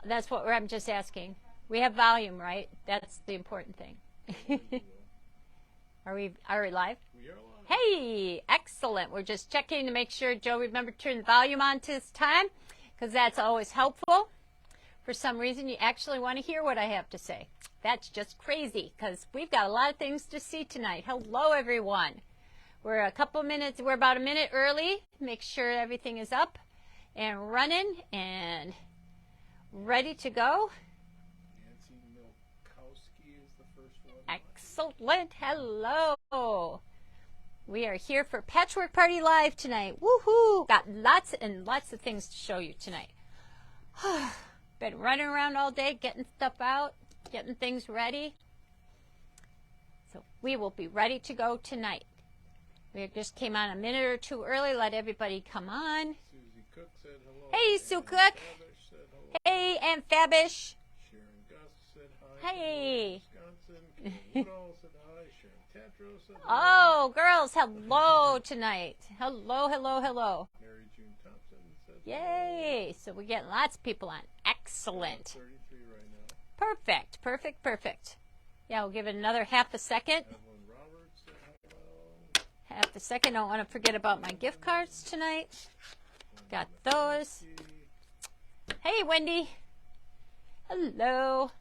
That's what I'm just asking. We have volume, right? That's the important thing. Are we live? We are live. Hey, excellent. We're just checking to make sure Joe remembered to turn the volume on this time, because that's always helpful. For some reason, you actually want to hear what I have to say. That's just crazy, because we've got a lot of things to see tonight. Hello, everyone. We're about a minute early. Make sure everything is up and running and ready to go. Nancy Milkowski is the first one. Excellent. Hello. We are here for Patchwork Party Live tonight. Woohoo! Got lots and lots of things to show you tonight. Been running around all day, getting stuff out, getting things ready. So we will be ready to go tonight. We just came on a minute or two early. Let everybody come on. Susie Cook said hello. Hey, Sue Cook. Hey, and Fabish. Sharon Gus said hi. Hey. Wisconsin. Kim Woodall said hi. Sharon Tatro said hi. Oh, girls, hello tonight. Hello, hello, hello. Mary June Thompson said Yay. So we're getting lots of people on. Excellent. 33 right now. Perfect, perfect, perfect. Yeah, we'll give it another half a second. Evelyn Roberts said hello. Half a second. Don't want to forget about my gift cards tonight. Got those. Hey, Wendy. Hello.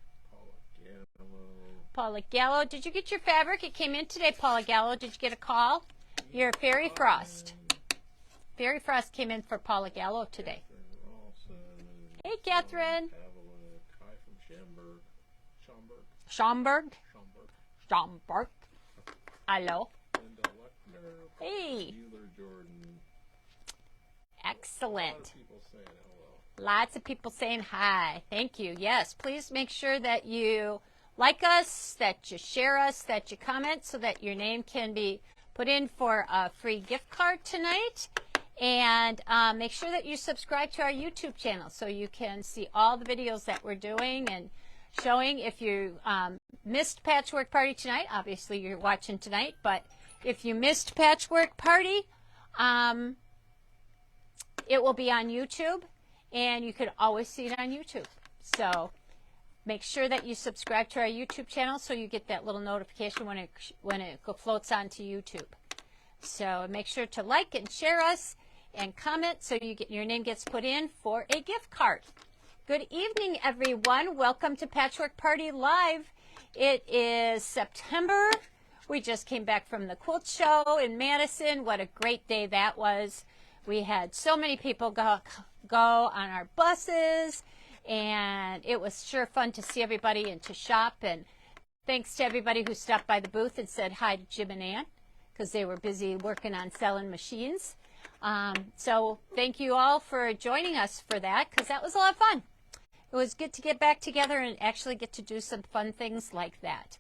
Paula Gallo. Did you get your fabric? It came in today, Paula Gallo. Did you get a call? Your Fairy Frost. Fairy Frost came in for Paula Gallo today. Hey, Catherine. Hi from Schaumburg. Schaumburg. Schaumburg. Hello. Linda Lechner. Hey. Bueller Jordan. Excellent. A lot of people saying hello. Lots of people saying hi. Thank you. Yes, please make sure that you like us, that you share us, that you comment so that your name can be put in for a free gift card tonight. And make sure that you subscribe to our YouTube channel so you can see all the videos that we're doing and showing. If you missed Patchwork Party tonight, obviously you're watching tonight, but if you missed Patchwork Party, it will be on YouTube, and you can always see it on YouTube. So make sure that you subscribe to our YouTube channel so you get that little notification when it floats onto YouTube. So make sure to like and share us and comment so your name gets put in for a gift card. Good evening, everyone. Welcome to Patchwork Party Live. It is September. We just came back from the quilt show in Madison. What a great day that was. We had so many people go on our buses, and it was sure fun to see everybody and to shop. And thanks to everybody who stopped by the booth and said hi to Jim and Ann, because they were busy working on selling machines. So thank you all for joining us for that, because that was a lot of fun. It was good to get back together and actually get to do some fun things like that.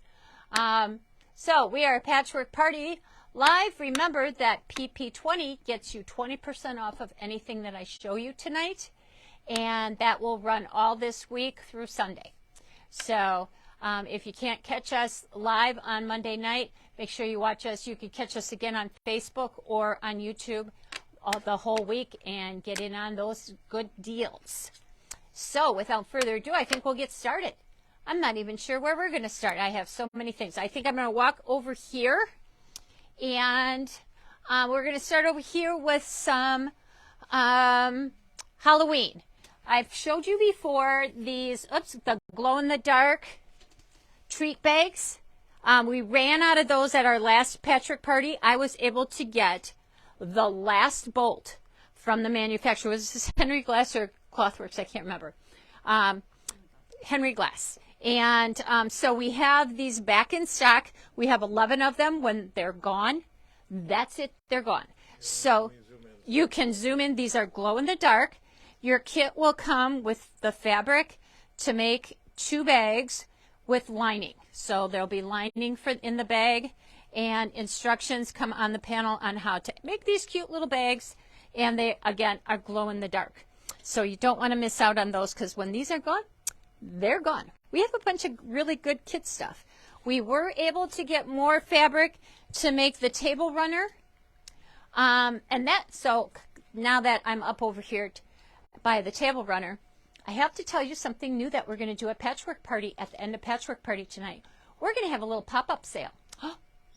So we are a Patchwork Party Live. Remember that PP20 gets you 20% off of anything that I show you tonight, and that will run all this week through Sunday. So if you can't catch us live on Monday night, make sure you watch us. You can catch us again on Facebook or on YouTube the whole week and get in on those good deals. So without further ado, I think we'll get started. I'm not even sure where we're going to start. I have so many things. I think I'm going to walk over here, and we're going to start over here with some Halloween. I've showed you before these, the glow-in-the-dark treat bags. We ran out of those at our last Patchwork Party. I was able to get the last bolt from the manufacturer. Was this Henry Glass or Clothworks? I can't remember. Henry Glass. And so we have these back in stock. We have 11 of them. When they're gone, that's it. They're gone. So you can zoom in. These are glow-in-the-dark. Your kit will come with the fabric to make 2 bags with lining. So there'll be lining in the bag, and instructions come on the panel on how to make these cute little bags. And they, again, are glow-in-the-dark. So you don't want to miss out on those, because when these are gone, they're gone. We have a bunch of really good kit stuff. We were able to get more fabric to make the table runner. So now that I'm up over here by the table runner, I have to tell you something new that we're going to do at Patchwork Party at the end of Patchwork Party tonight. We're going to have a little pop-up sale.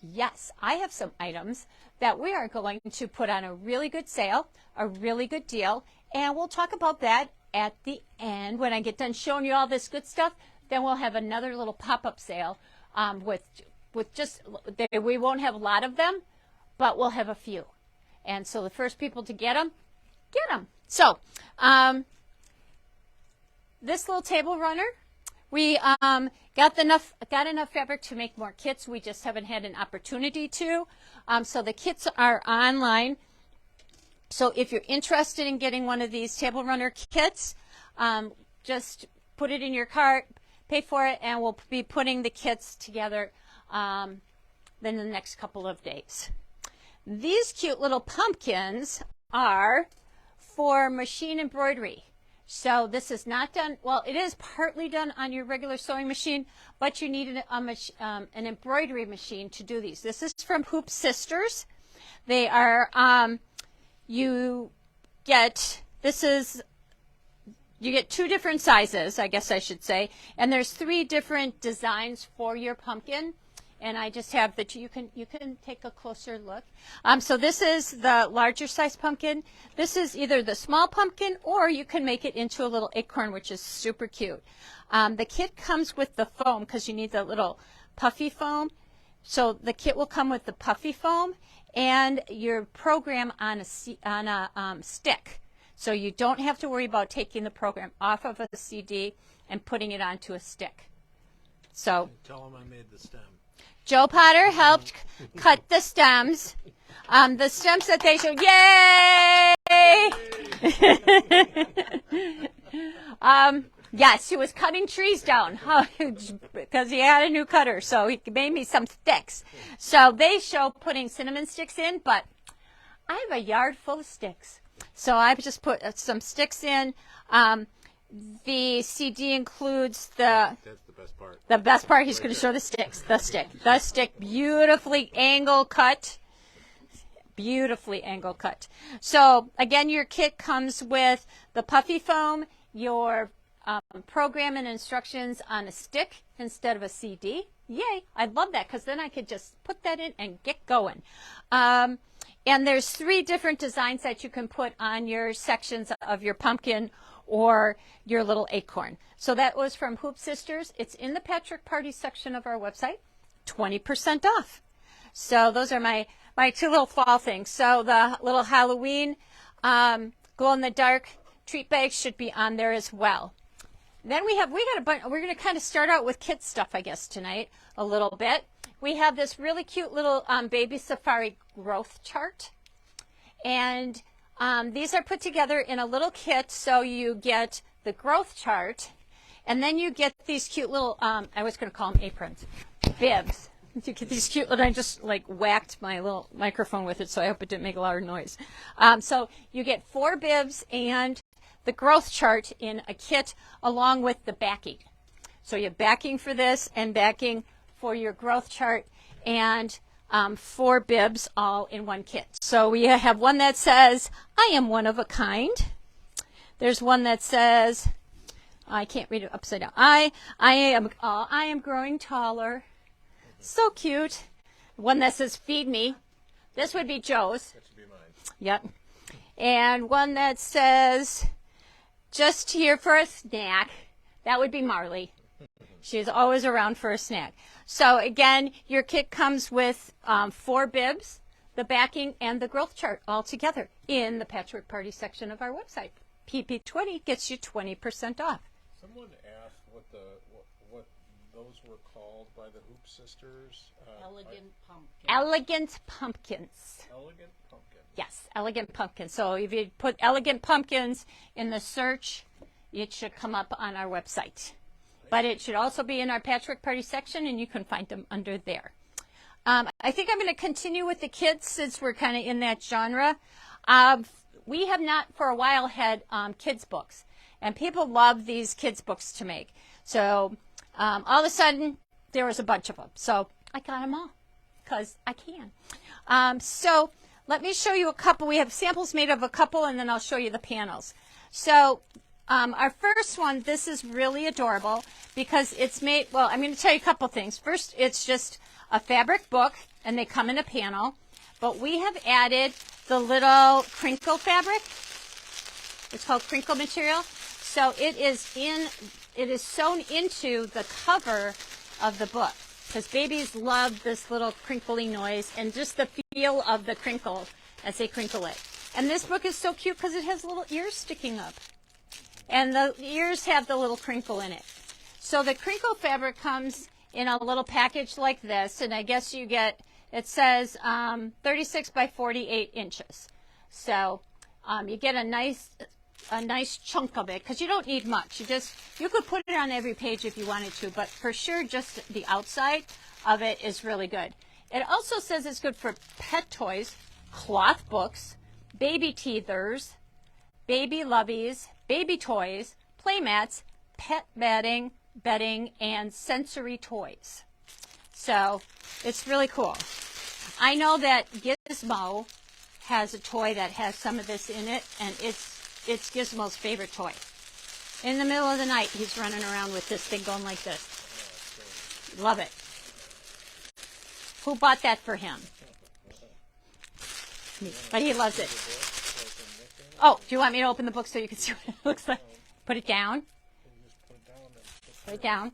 Yes, I have some items that we are going to put on a really good sale, a really good deal, and we'll talk about that at the end when I get done showing you all this good stuff. Then we'll have another little pop-up sale with just, we won't have a lot of them, but we'll have a few. And so the first people to get them, get them. So this little table runner, we got enough fabric to make more kits. We just haven't had an opportunity to. So the kits are online. So if you're interested in getting one of these table runner kits, just put it in your cart, pay for it, and we'll be putting the kits together in the next couple of days. These cute little pumpkins are for machine embroidery. So this is not done, well, it is partly done on your regular sewing machine, but you need an embroidery machine to do these. This is from Hoop Sisters. They are, you get 2 different sizes, I guess I should say, and there's 3 different designs for your pumpkin. And I just have that you can take a closer look. So this is the larger size pumpkin. This is either the small pumpkin, or you can make it into a little acorn, which is super cute. The kit comes with the foam because you need the little puffy foam. So the kit will come with the puffy foam and your program on a stick. So you don't have to worry about taking the program off of a CD and putting it onto a stick. So tell them I made the stem. Joe Potter helped cut the stems. The stems that they showed, yay! Yes, he was cutting trees down because he had a new cutter, so he made me some sticks. So they show putting cinnamon sticks in, but I have a yard full of sticks. So I've just put some sticks in. The CD includes That's the best part. the best part. He's going to show the sticks. The stick, beautifully angle cut. Beautifully angle cut. So again, your kit comes with the puffy foam, your program and instructions on a stick instead of a CD. Yay! I love that because then I could just put that in and get going. And there's 3 different designs that you can put on your sections of your pumpkin or your little acorn. So that was from Hoop Sisters. It's in the Patchwork Party section of our website, 20% off. So those are my 2 little fall things. So the little Halloween glow-in-the-dark treat bags should be on there as well. Then we got a bunch. We're going to kind of start out with kid stuff, I guess, tonight a little bit. We have this really cute little baby safari growth chart, and these are put together in a little kit. So you get the growth chart, and then you get these cute little, I was going to call them aprons, bibs. You get these cute little, I just like whacked my little microphone with it, so I hope it didn't make a lot of noise. So you get 4 bibs and the growth chart in a kit along with the backing. So you have backing for this and backing for your growth chart, and 4 bibs all in one kit. So we have one that says, I am one of a kind. There's one that says, I can't read it upside down. I am growing taller. So cute. One that says, feed me. This would be Joe's. That should be mine. Yep. And one that says, just here for a snack. That would be Marley. She's always around for a snack. So again, your kit comes with 4 bibs, the backing, and the growth chart all together in the Patchwork Party section of our website. PP20 gets you 20% off. Someone asked what those were called by the Hoop Sisters. Elegant pumpkin. Elegant pumpkins. Elegant pumpkin. Yes, elegant pumpkins. So if you put elegant pumpkins in the search, it should come up on our website. But it should also be in our Patchwork Party section, and you can find them under there. I think I'm going to continue with the kids since we're kind of in that genre. We have not for a while had kids books, and people love these kids books to make. So all of a sudden, there was a bunch of them. So I got them all because I can. So let me show you a couple. We have samples made of a couple, and then I'll show you the panels. So our first one, this is really adorable because it's made, well, I'm going to tell you a couple things. First, it's just a fabric book, and they come in a panel. But we have added the little crinkle fabric. It's called crinkle material. So it is sewn into the cover of the book because babies love this little crinkly noise and just the feel of the crinkle as they crinkle it. And this book is so cute because it has little ears sticking up. And the ears have the little crinkle in it. So the crinkle fabric comes in a little package like this, and I guess you get, it says 36 by 48 inches. So you get a nice chunk of it because you don't need much. You could put it on every page if you wanted to, but for sure just the outside of it is really good. It also says it's good for pet toys, cloth books, baby teethers, baby loveys, baby toys, play mats, pet bedding, and sensory toys. So it's really cool. I know that Gizmo has a toy that has some of this in it, and it's Gizmo's favorite toy. In the middle of the night, he's running around with this thing going like this. Love it. Who bought that for him? Me. But he loves it. Oh, do you want me to open the book so you can see what it looks like? Put it down. Put it down.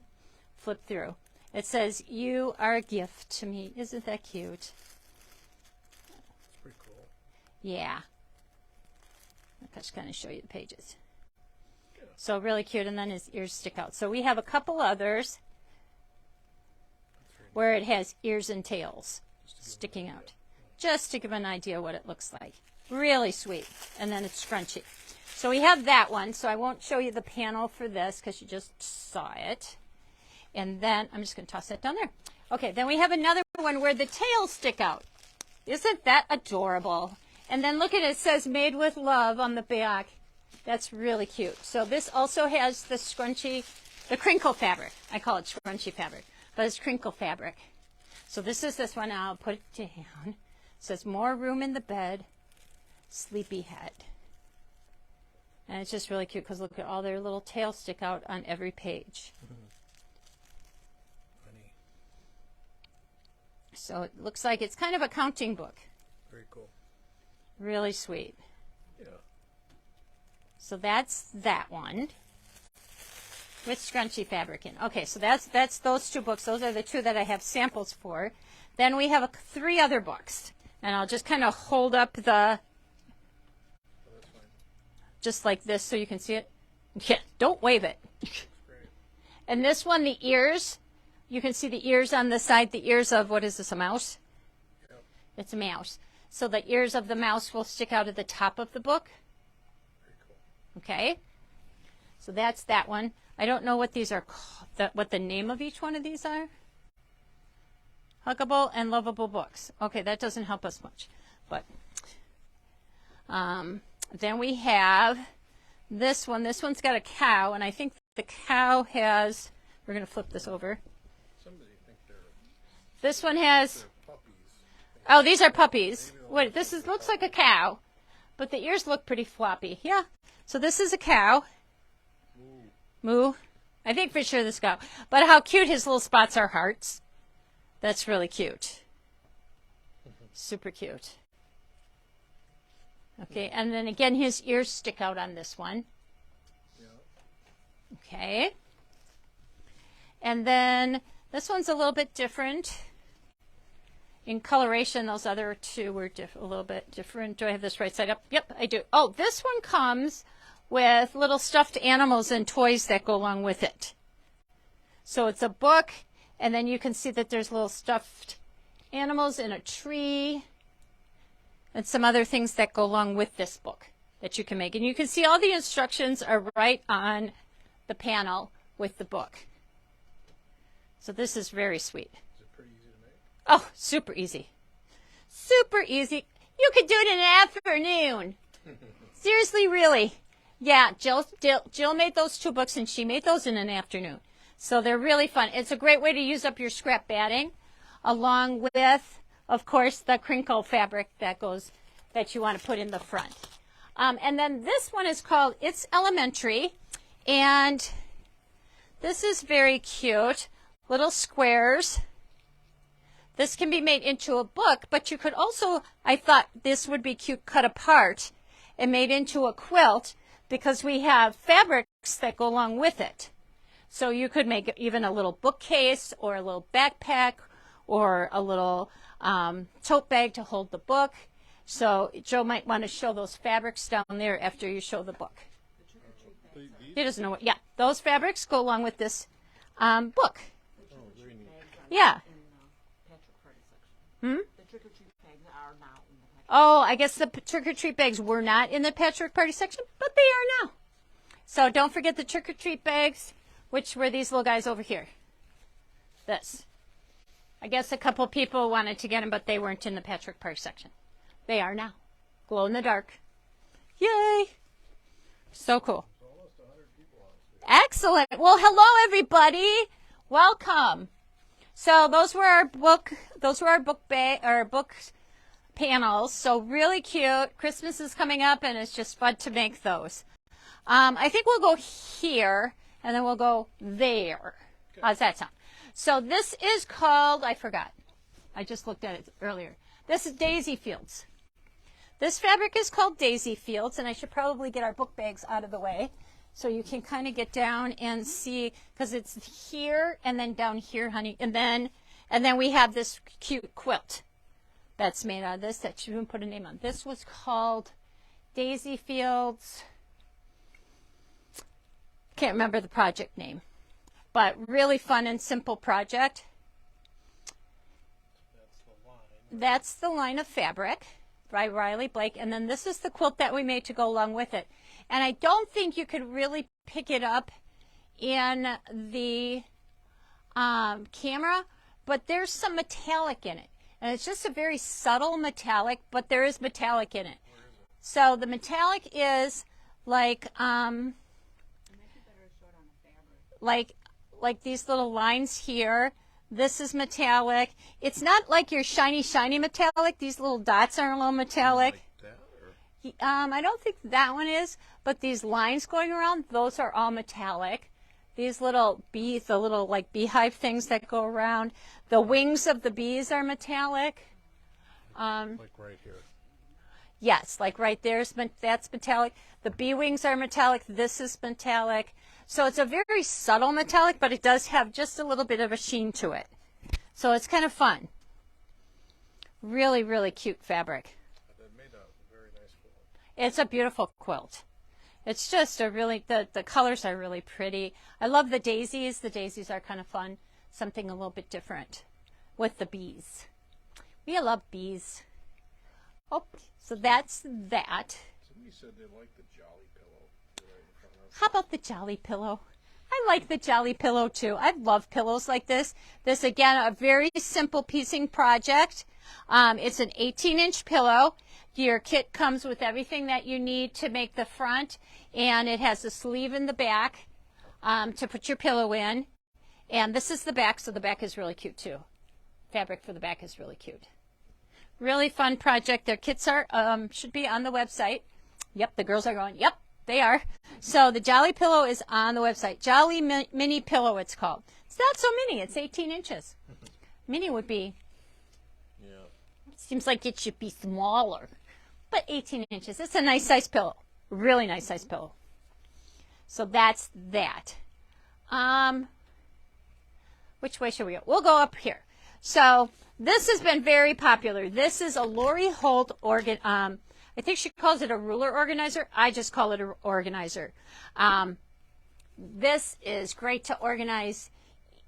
Flip through. It says, "You are a gift to me." Isn't that cute? It's pretty cool. Yeah. I'll just kind of show you the pages. So really cute, and then his ears stick out. So we have a couple others where it has ears and tails sticking out, just to give an idea what it looks like. Really sweet. And then it's scrunchy. So we have that one. So I won't show you the panel for this because you just saw it. And then I'm just going to toss that down there. Okay, then we have another one where the tails stick out. Isn't that adorable? And then look at it, it says "Made with Love" on the back. That's really cute. So this also has the the crinkle fabric. I call it scrunchy fabric, but it's crinkle fabric. So this is this one. I'll put it down. It says "More room in the bed, sleepyhead." And it's just really cute because look at all their little tails stick out on every page. Funny. So it looks like it's kind of a counting book. Very cool. Really sweet. Yeah. So that's that one with scrunchy fabric in. Okay, so that's those two books. Those are the two that I have samples for. Then we have three other books, and I'll just kind of hold up just like this so you can see it. Yeah, don't wave it. And this one, the ears, you can see the ears on the side, the ears of, what is this, a mouse? Yep. It's a mouse. So the ears of the mouse will stick out at the top of the book. Very cool. Okay. So that's that one. I don't know what these are called, what the name of each one of these are. Huggable and lovable books. Okay, that doesn't help us much. But then we have this one. This one's got a cow, and I think the cow has, we're going to flip this over. Somebody think they're This one has, puppies. oh, these are puppies. Wait, this looks like a cow, but the ears look pretty floppy. Yeah. So this is a cow. Moo. I think for sure this cow. But how cute his little spots are hearts. That's really cute. Super cute. Okay, and then again, his ears stick out on this one. Yeah. Okay. And then this one's a little bit different. In coloration, those other two were a little bit different. Do I have this right side up? Yep, I do. Oh, this one comes with little stuffed animals and toys that go along with it. So it's a book, and then you can see that there's little stuffed animals in a tree and some other things that go along with this book that you can make. And you can see all the instructions are right on the panel with the book. So this is very sweet. Is it pretty easy to make? Oh, super easy. Super easy. You could do it in an afternoon. Seriously, really. Yeah, Jill made those two books, and she made those in an afternoon. So they're really fun. It's a great way to use up your scrap batting, along with, of course, the crinkle fabric that you want to put in the front. And then this one is called It's Elementary. And this is very cute. Little squares. This can be made into a book, but you could also, I thought this would be cute, cut apart and made into a quilt because we have fabrics that go along with it. So you could make even a little bookcase or a little backpack or a little tote bag to hold the book. So Joe might want to show those fabrics down there after you show the book. He doesn't know what, yeah, those fabrics go along with this book. Yeah. Hmm? The trick-or-treat bags are now in the Patchwork. Oh, I guess the trick-or-treat bags were not in the Patchwork Party section, but they are now. So don't forget the trick-or-treat bags, which were these little guys over here. This. I guess a couple people wanted to get them, but they weren't in the Patchwork Party section. They are now. Glow in the dark. Yay! So cool. Excellent. Well, hello everybody. Welcome. So those were our book panels. So really cute. Christmas is coming up and it's just fun to make those. I think we'll go here and then we'll go there. Okay. How's that sound? So this is called, I forgot. I just looked at it earlier. This is Daisy Fields. This fabric is called Daisy Fields, and I should probably get our book bags out of the way so you can kind of get down and see, because it's here and then down here, honey, and then we have this cute quilt that's made out of this that you can put a name on. This was called Daisy Fields. Can't remember the project name, but really fun and simple project. That's the line of fabric by Riley Blake, and then this is the quilt that we made to go along with it. And I don't think you could really pick it up in the camera, but there's some metallic in it. And it's just a very subtle metallic, but there is metallic in it. So the metallic is like these little lines here. This is metallic. It's not like your shiny, shiny metallic. These little dots are a little metallic. Like that, I don't think that one is, but these lines going around, those are all metallic. These little bees, the little like beehive things that go around, the wings of the bees are metallic. Like right here. Yes, like right there, that's metallic. The bee wings are metallic. This is metallic. So it's a very subtle metallic, but it does have just a little bit of a sheen to it. So it's kind of fun. Really, really cute fabric. They made a very nice quilt. It's a beautiful quilt. It's just a really, the colors are really pretty. I love the daisies. The daisies are kind of fun. Something a little bit different with the bees. We love bees. Oh, so that's that. Somebody said they liked the Jolly Pillow. Right in front of us. How about the Jolly Pillow? I like the Jolly Pillow too. I love pillows like this. This, again, a very simple piecing project. It's an 18-inch pillow. Your kit comes with everything that you need to make the front, and it has a sleeve in the back to put your pillow in. And this is the back, so the back is really cute too. Fabric for the back is really cute. Really fun project. Their kits are should be on the website. Yep, the girls are going, yep, they are. So the Jolly Pillow is on the website. Jolly Mini Pillow, it's called. It's not so mini. It's 18 inches. Mini would be, Yeah. seems like it should be smaller. But 18 inches. It's a nice size pillow. Really nice size pillow. So that's that. Which way should we go? We'll go up here. So this has been very popular. This is a Lori Holt organ. I think she calls it a ruler organizer. I just call it an organizer. This is great to organize.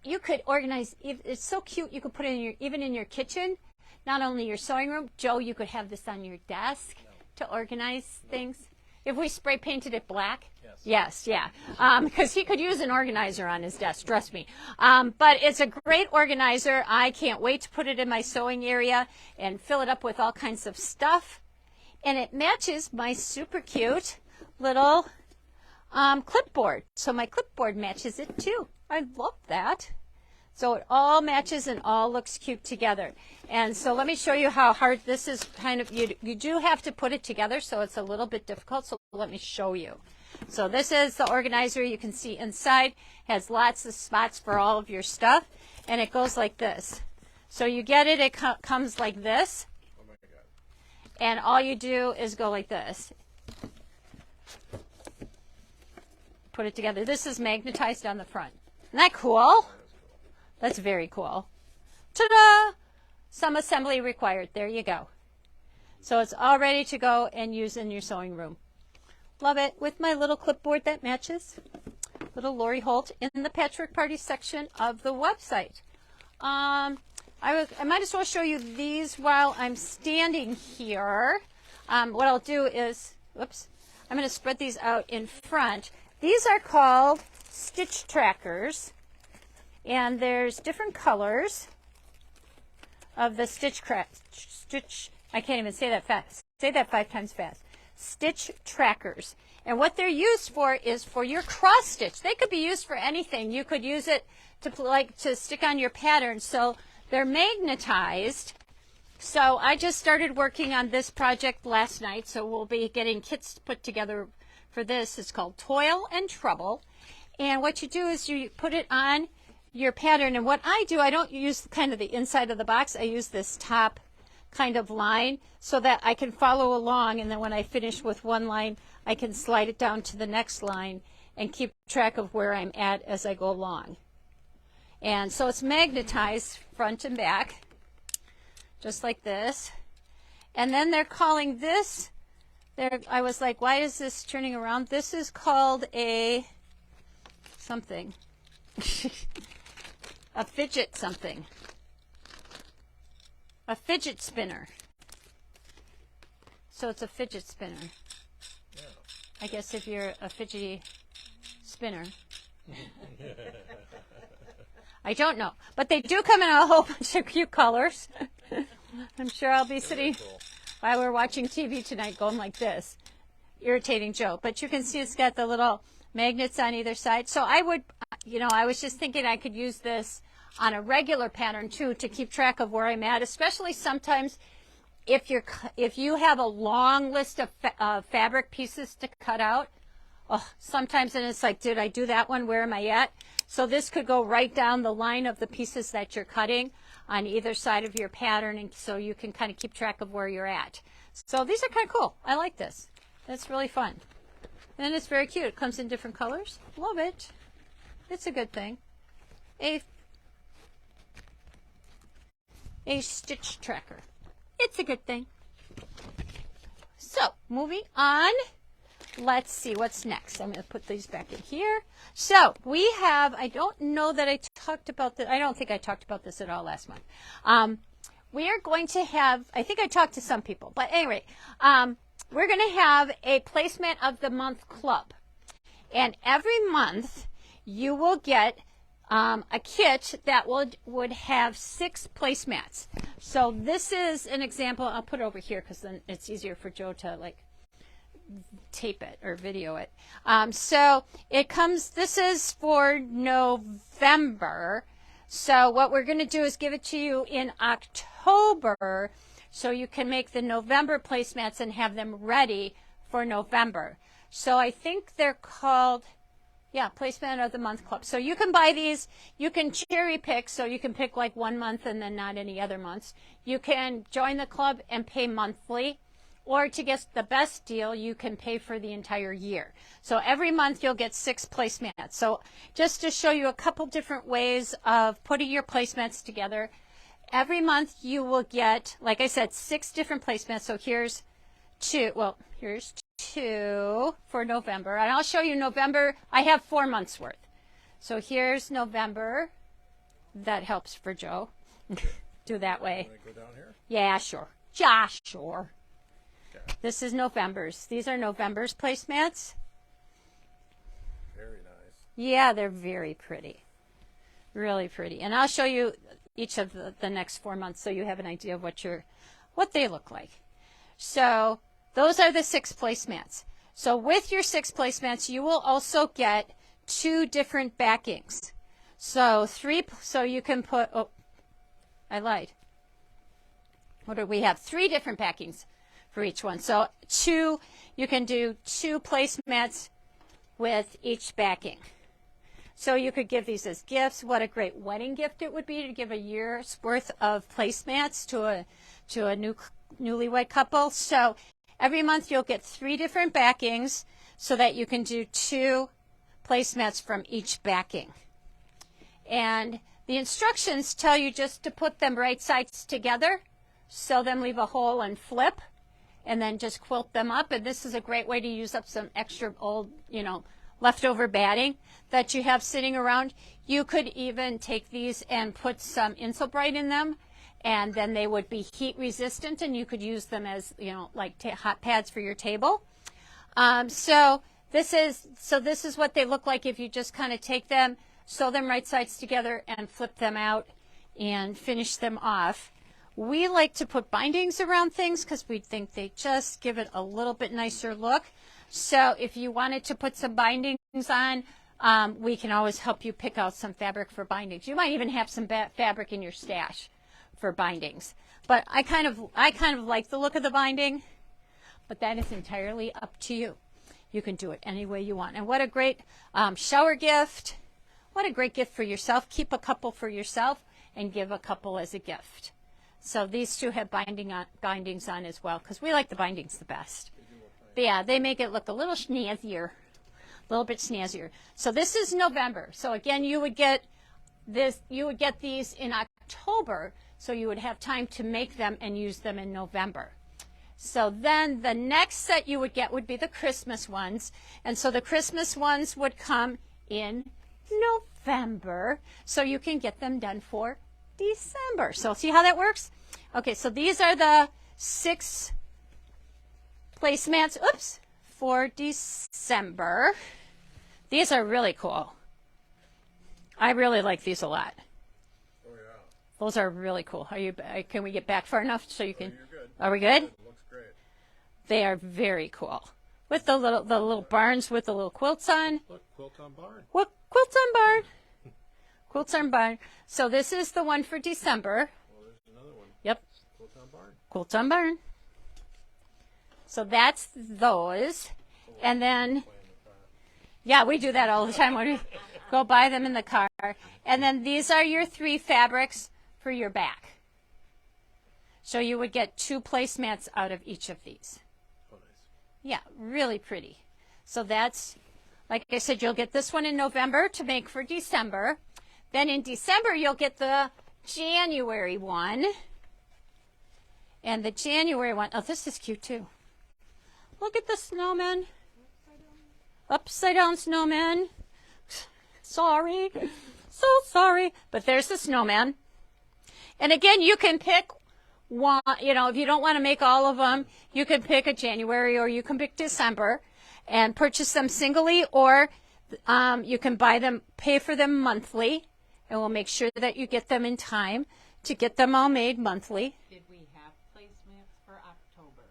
You could organize. It's so cute. You could put it in your, even in your kitchen. Not only your sewing room. Joe, you could have this on your desk to organize things. If we spray painted it black. Yes, yeah. Because he could use an organizer on his desk, trust me. But it's a great organizer. I can't wait to put it in my sewing area and fill it up with all kinds of stuff. And it matches my super cute little clipboard. So my clipboard matches it too. I love that. So it all matches and all looks cute together. And so let me show you how hard this is. Kind of, you do have to put it together, so it's a little bit difficult. So let me show you. So this is the organizer. You can see inside has lots of spots for all of your stuff, and it goes like this. So you get it, it comes like this. Oh my God. And all you do is go like this. Put it together. This is magnetized on the front. Isn't that cool? That's very cool. Ta-da! Some assembly required. There you go. So it's all ready to go and use in your sewing room. Love it. With my little clipboard that matches. Little Lori Holt in the Patchwork Party section of the website. I might as well show you these while I'm standing here. What I'll do is, whoops, I'm going to spread these out in front. These are called stitch trackers. And there's different colors of the stitch, I can't even say that fast. Say that 5 times fast. Stitch trackers. And what they're used for is for your cross stitch. They could be used for anything. You could use it to stick on your pattern. So they're magnetized. So I just started working on this project last night. So we'll be getting kits put together for this. It's called Toil and Trouble. And what you do is you put it on your pattern, and what I do, I don't use kind of the inside of the box. I use this top kind of line so that I can follow along, and then when I finish with one line, I can slide it down to the next line and keep track of where I'm at as I go along. And so it's magnetized front and back, just like this. And then they're calling this, I was like, why is this turning around? This is called a something. A fidget something. A fidget spinner. So it's a fidget spinner. Yeah. I guess if you're a fidgety spinner. I don't know. But they do come in a whole bunch of cute colors. I'm sure I'll be sitting Cool. while we're watching TV tonight going like this. Irritating Joe. But you can see it's got the little magnets on either side. So I would, I was just thinking I could use this on a regular pattern too to keep track of where I'm at, especially sometimes if you have a long list of fabric pieces to cut out. Oh, sometimes and it's like, did I do that one? Where am I at? So this could go right down the line of the pieces that you're cutting on either side of your pattern, and so you can kind of keep track of where you're at. So these are kind of cool. I like this. That's really fun. And it's very cute. It comes in different colors. Love it. It's a good thing. A stitch tracker. It's a good thing. So, moving on. Let's see what's next. I'm going to put these back in here. So, we have, I don't know that I talked about this. I don't think I talked about this at all last month. We are going to have, I think I talked to some people, but anyway, we're going to have a placement of the month club. And every month you will get a kit that would have 6 placemats. So this is an example. I'll put it over here because then it's easier for Joe to like tape it or video it. So it comes, this is for November. So what we're going to do is give it to you in October so you can make the November placemats and have them ready for November. So I think they're called, yeah, placement of the month club. So you can buy these, you can cherry pick, so you can pick like one month and then not any other months. You can join the club and pay monthly, or to get the best deal, you can pay for the entire year. So every month you'll get 6 placemats. So just to show you a couple different ways of putting your placemats together, every month you will get, like I said, 6 different placemats. So here's 2, well, here's 2 for November. And I'll show you November. I have 4 months worth. So here's November. That helps for Joe. Do that way. Can I go down here? Yeah, sure. Yeah, sure. Okay. This is November's. These are November's placemats. Very nice. Yeah, they're very pretty. Really pretty. And I'll show you each of the next 4 months so you have an idea of what they look like. So those are the 6 placemats. So with your 6 placemats, you will also get 2 different backings. So so you can put, oh, I lied. What do we have? 3 different backings for each one. So you can do 2 placemats with each backing. So you could give these as gifts. What a great wedding gift it would be to give a year's worth of placemats to a newlywed couple. So every month you'll get 3 different backings so that you can do 2 placemats from each backing. And the instructions tell you just to put them right sides together, sew them, leave a hole, and flip, and then just quilt them up. And this is a great way to use up some extra old, leftover batting that you have sitting around. You could even take these and put some Insulbrite in them, and then they would be heat resistant, and you could use them as, like hot pads for your table. So this is what they look like if you just kind of take them, sew them right sides together, and flip them out and finish them off. We like to put bindings around things because we think they just give it a little bit nicer look. So if you wanted to put some bindings on, we can always help you pick out some fabric for bindings. You might even have some fabric in your stash for bindings. But I kind of like the look of the binding, but that is entirely up to you. You can do it any way you want. And what a great shower gift. What a great gift for yourself. Keep a couple for yourself and give a couple as a gift. So these 2 have bindings on as well because we like the bindings the best. But yeah, they make it look a little snazzier, a little bit snazzier. So this is November. So again, you would get these in October, so you would have time to make them and use them in November. So then the next set you would get would be the Christmas ones. And so the Christmas ones would come in November, so you can get them done for December. So see how that works? Okay, so these are the 6 placemats, for December. These are really cool. I really like these a lot. Oh yeah. Those are really cool. Can we get back far enough so you can? You're good. Are we good? It looks great. They are very cool. With the little barns with the little quilts on. Look, quilt on barn. What quilts on barn? Quilts on barn. So this is the one for December. Well, there's another one. Yep. Quilt on barn. Quilts on barn. So that's those. And then, yeah, we do that all the time when we go buy them in the car. And then these are your 3 fabrics for your back. So you would get 2 placemats out of each of these. Oh, nice. Yeah, really pretty. So that's, like I said, you'll get this one in November to make for December. Then in December, you'll get the January one. And the January one, oh, this is cute too. Look at the snowman. Upside down snowman. Sorry. So sorry. But there's the snowman. And again, you can pick one, if you don't want to make all of them, you can pick a January or you can pick December and purchase them singly, or you can buy them, pay for them monthly, and we'll make sure that you get them in time to get them all made monthly. Did we have placemats for October?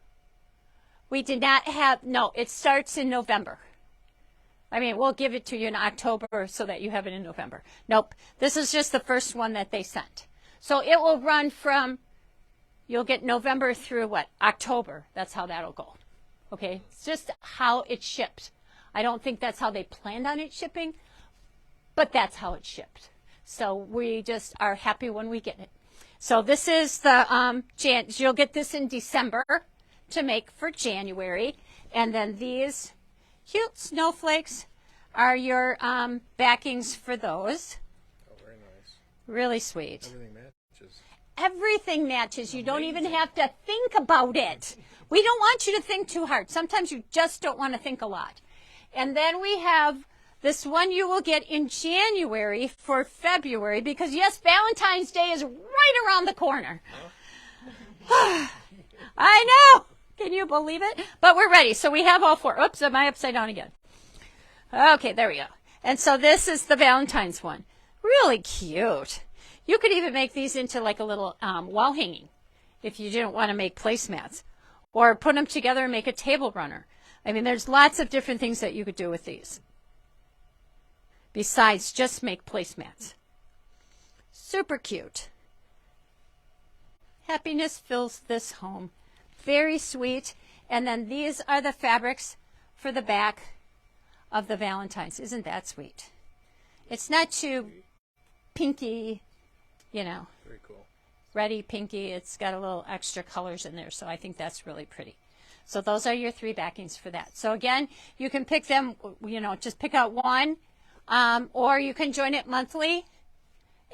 We did not have, no, it starts in November. I mean, we'll give it to you in October so that you have it in November. Nope, this is just the first one that they sent. So it will run from, you'll get November through what? October. That's how that'll go. Okay, it's just how it shipped. I don't think that's how they planned on it shipping, but that's how it shipped. So we just are happy when we get it. So this is the, you'll get this in December to make for January. And then these cute snowflakes are your backings for those. Oh, very nice. Really sweet. Everything matches. Everything matches. You don't even have to think about it. We don't want you to think too hard. Sometimes you just don't want to think a lot. And then we have this one you will get in January for February because, yes, Valentine's Day is right around the corner. Huh? I know. Can you believe it? But we're ready. So we have all 4. Oops, am I upside down again? Okay, there we go. And so this is the Valentine's one. Really cute. You could even make these into like a little wall hanging if you didn't want to make placemats. Or put them together and make a table runner. I mean, there's lots of different things that you could do with these. Besides just make placemats. Super cute. Happiness fills this home. Very sweet. And then these are the fabrics for the back of the Valentines. Isn't that sweet? It's not too pinky, you know, Very cool. reddy pinky. It's got a little extra colors in there, so I think that's really pretty. So those are your 3 backings for that. So again, you can pick them, you know, just pick out one, or you can join it monthly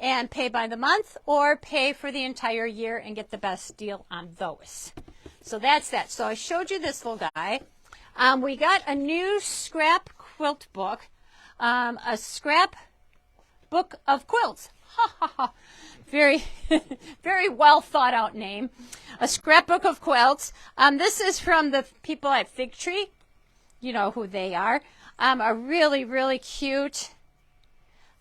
and pay by the month, or pay for the entire year and get the best deal on those. So that's that. So I showed you this little guy. We got a new scrap quilt book, a scrap book of quilts. Ha ha ha. Very, very well thought out name. A scrapbook of quilts. This is from the people at Fig Tree. You know who they are. A really, really cute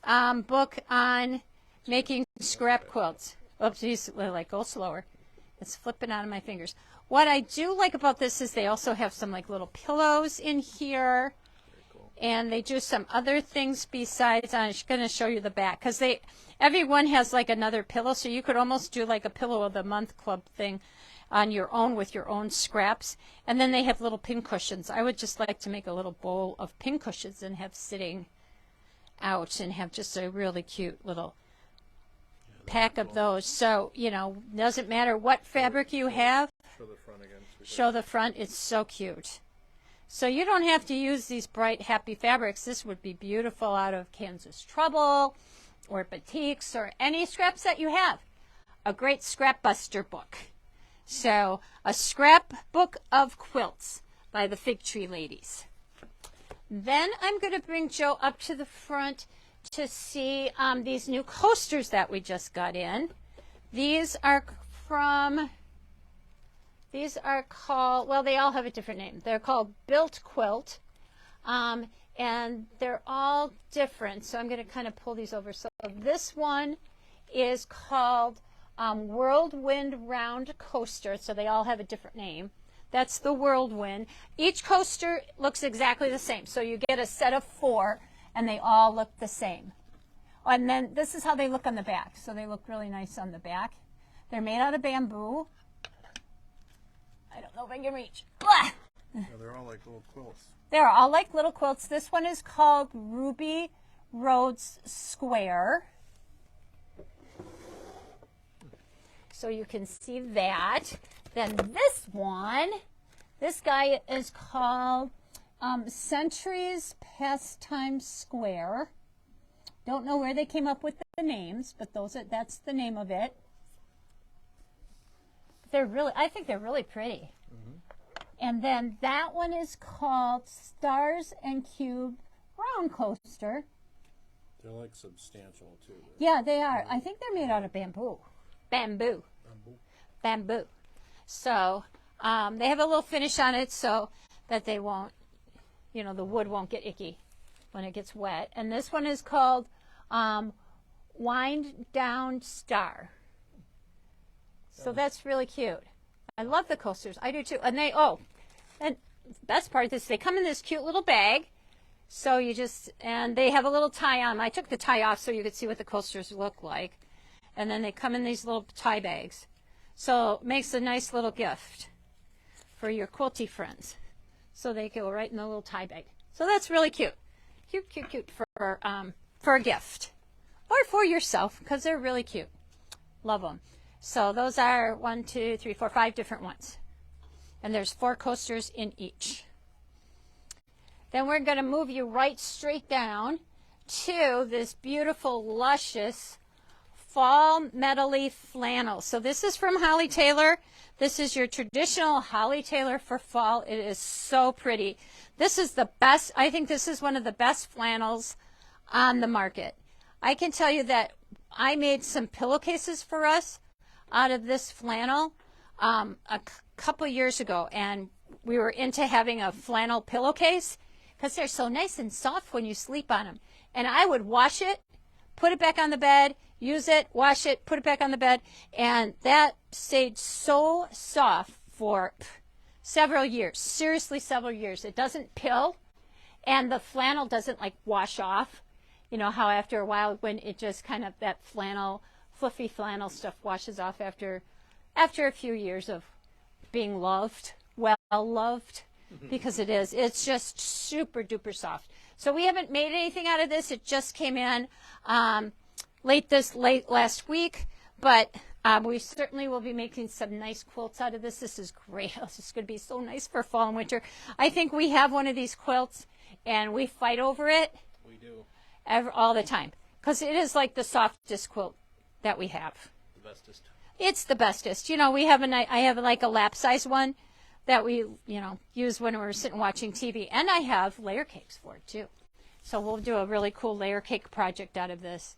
book on making scrap quilts. Oops, geez, like go slower. It's flipping out of my fingers. What I do like about this is they also have some like little pillows in here. And they do some other things besides. I'm going to show you the back because everyone has like another pillow, so you could almost do like a pillow of the month club thing on your own with your own scraps. And then they have little pin cushions. I would just like to make a little bowl of pin cushions and have sitting out and have just a really cute little pack of those. So, you know, doesn't matter what fabric you have. Show the front again. Show the front. It's so cute. So you don't have to use these bright, happy fabrics. This would be beautiful out of Kansas Trouble or Batiks or any scraps that you have. A great scrap buster book. So a scrap book of quilts by the Fig Tree ladies. Then I'm going to bring Joe up to the front to see these new coasters that we just got in. These are called, well, they all have a different name. They're called Built Quilt, and they're all different. So I'm going to kind of pull these over. So this one is called Whirlwind Round Coaster. So they all have a different name. That's the Whirlwind. Each coaster looks exactly the same. So you get a set of 4, and they all look the same. And then this is how they look on the back. So they look really nice on the back. They're made out of bamboo. I don't know if I can reach. Blah! Yeah, they're all like little quilts. They're all like little quilts. This one is called Ruby Rhodes Square. So you can see that. Then this guy is called Centuries Pastime Square. Don't know where they came up with the names, but that's the name of it. I think they're really pretty. Mm-hmm. And then that one is called Stars and Cube Round Coaster. They're like substantial too. Yeah, they are. I think they're made out of bamboo. Bamboo. So they have a little finish on it so that they won't, you know, the wood won't get icky when it gets wet. And this one is called Wind Down Star. So that's really cute. I love the coasters. I do too. And and the best part is they come in this cute little bag. So and they have a little tie on. I took the tie off so you could see what the coasters look like. And then they come in these little tie bags. So it makes a nice little gift for your quilty friends. So they go right in the little tie bag. So that's really cute. Cute for a gift. Or for yourself, because they're really cute. Love them. So those are 1, 2, 3, 4, 5 different ones. And there's 4 coasters in each. Then we're going to move you right straight down to this beautiful, luscious fall metally flannel. So this is from Holly Taylor. This is your traditional Holly Taylor for fall. It is so pretty. This is the best. I think this is one of the best flannels on the market. I can tell you that I made some pillowcases for us out of this flannel a couple years ago, and we were into having a flannel pillowcase because they're so nice and soft when you sleep on them. And I would wash it, put it back on the bed, use it, wash it, put it back on the bed, and that stayed so soft for several years, seriously several years. It doesn't pill, and the flannel doesn't like wash off. You know how after a while when it just kind of, that flannel fluffy flannel stuff washes off after a few years of being loved, well loved, because it is. It's just super duper soft. So we haven't made anything out of this. It just came in late last week, but we certainly will be making some nice quilts out of this. This is great. This is going to be so nice for fall and winter. I think we have one of these quilts, and we fight over it. We do. All the time, because it is like the softest quilt that we have. The bestest. It's the bestest. You know, I have like a lap size one that we, use when we're sitting watching TV, and I have layer cakes for it too. So we'll do a really cool layer cake project out of this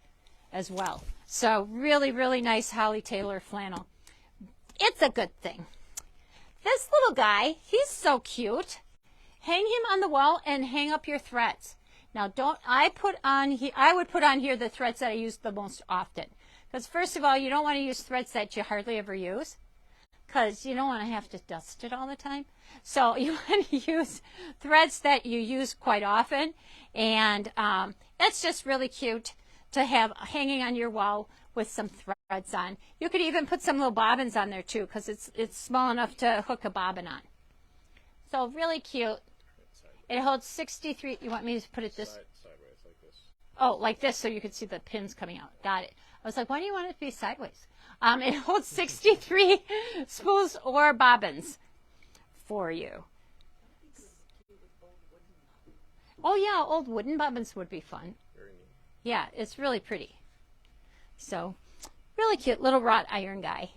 as well. So really, really nice Holly Taylor flannel. It's a good thing. This little guy, he's so cute. Hang him on the wall and hang up your threads. Now, I would put on here the threads that I use the most often. Because first of all, you don't want to use threads that you hardly ever use, because you don't want to have to dust it all the time. So you want to use threads that you use quite often, and that's just really cute to have hanging on your wall with some threads on. You could even put some little bobbins on there too, because it's small enough to hook a bobbin on. So really cute. It holds 63. You want me to put it this? Sideways like this. Oh, like this, so you can see the pins coming out. Got it. I was like, why do you want it to be sideways? It holds 63 spools or bobbins for you. Oh yeah, old wooden bobbins would be fun. Very neat. Yeah, it's really pretty. So, really cute little wrought iron guy.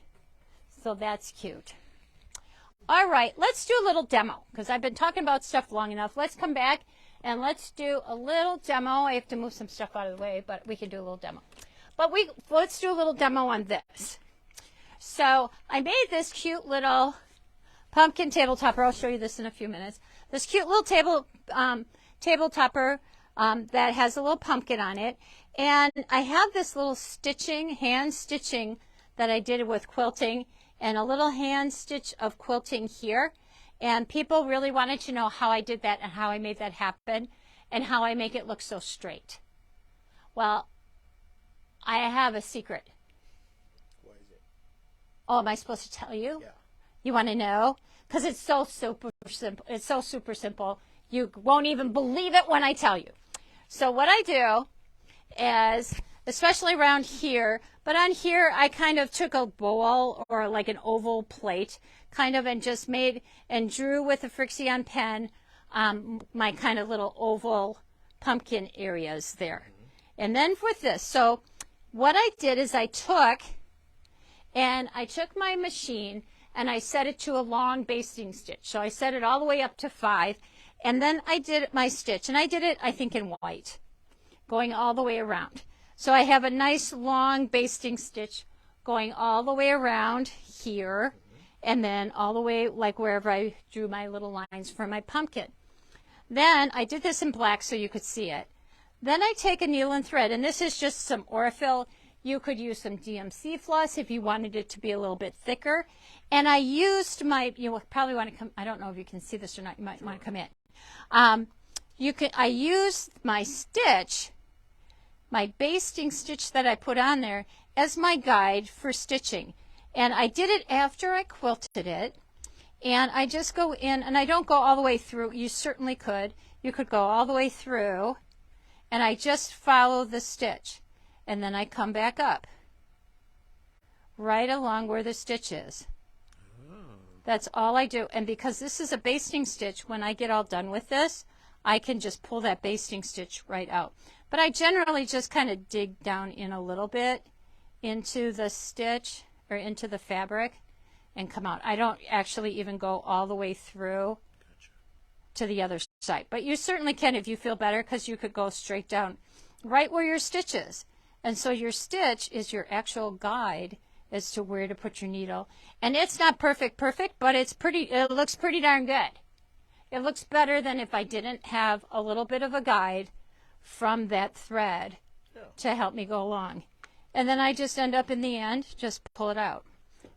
So that's cute. All right, let's do a little demo, because I've been talking about stuff long enough. Let's come back and let's do a little demo. I have to move some stuff out of the way, but we can do a little demo. But let's do a little demo on this. So I made this cute little pumpkin table topper. I'll show you this in a few minutes. This cute little table topper that has a little pumpkin on it. And I have this little hand stitching that I did with quilting, and a little hand stitch of quilting here. And people really wanted to know how I did that and how I made that happen and how I make it look so straight. Well, I have a secret. What is it? Oh, am I supposed to tell you? Yeah. You want to know? Because it's so super simple. It's so super simple. You won't even believe it when I tell you. So what I do is, especially around here, but on here I kind of took a bowl or like an oval plate kind of and just made and drew with a Frixion pen my kind of little oval pumpkin areas there. And then with this, so what I did is I took my machine and I set it to a long basting stitch. So I set it all the way up to 5, and then I did my stitch, and I did it, I think, in white, going all the way around. So I have a nice long basting stitch going all the way around here, and then all the way like wherever I drew my little lines for my pumpkin. Then I did this in black so you could see it. Then I take a needle and thread, and this is just some Aurifil. You could use some DMC floss if you wanted it to be a little bit thicker. And I used you probably want to come, I don't know if you can see this or not, you might want to come in. I used my stitch, my basting stitch that I put on there, as my guide for stitching. And I did it after I quilted it. And I just go in, and I don't go all the way through. You certainly could. You could go all the way through. And I just follow the stitch. And then I come back up. Right along where the stitch is. That's all I do. And because this is a basting stitch, when I get all done with this, I can just pull that basting stitch right out. But I generally just kind of dig down in a little bit into the stitch or into the fabric and come out. I don't actually even go all the way through to the other side. But you certainly can if you feel better, because you could go straight down right where your stitch is. And so your stitch is your actual guide as to where to put your needle. And it's not perfect, but it looks pretty darn good. It looks better than if I didn't have a little bit of a guide from that thread to help me go along. And then I just end up in the end, just pull it out.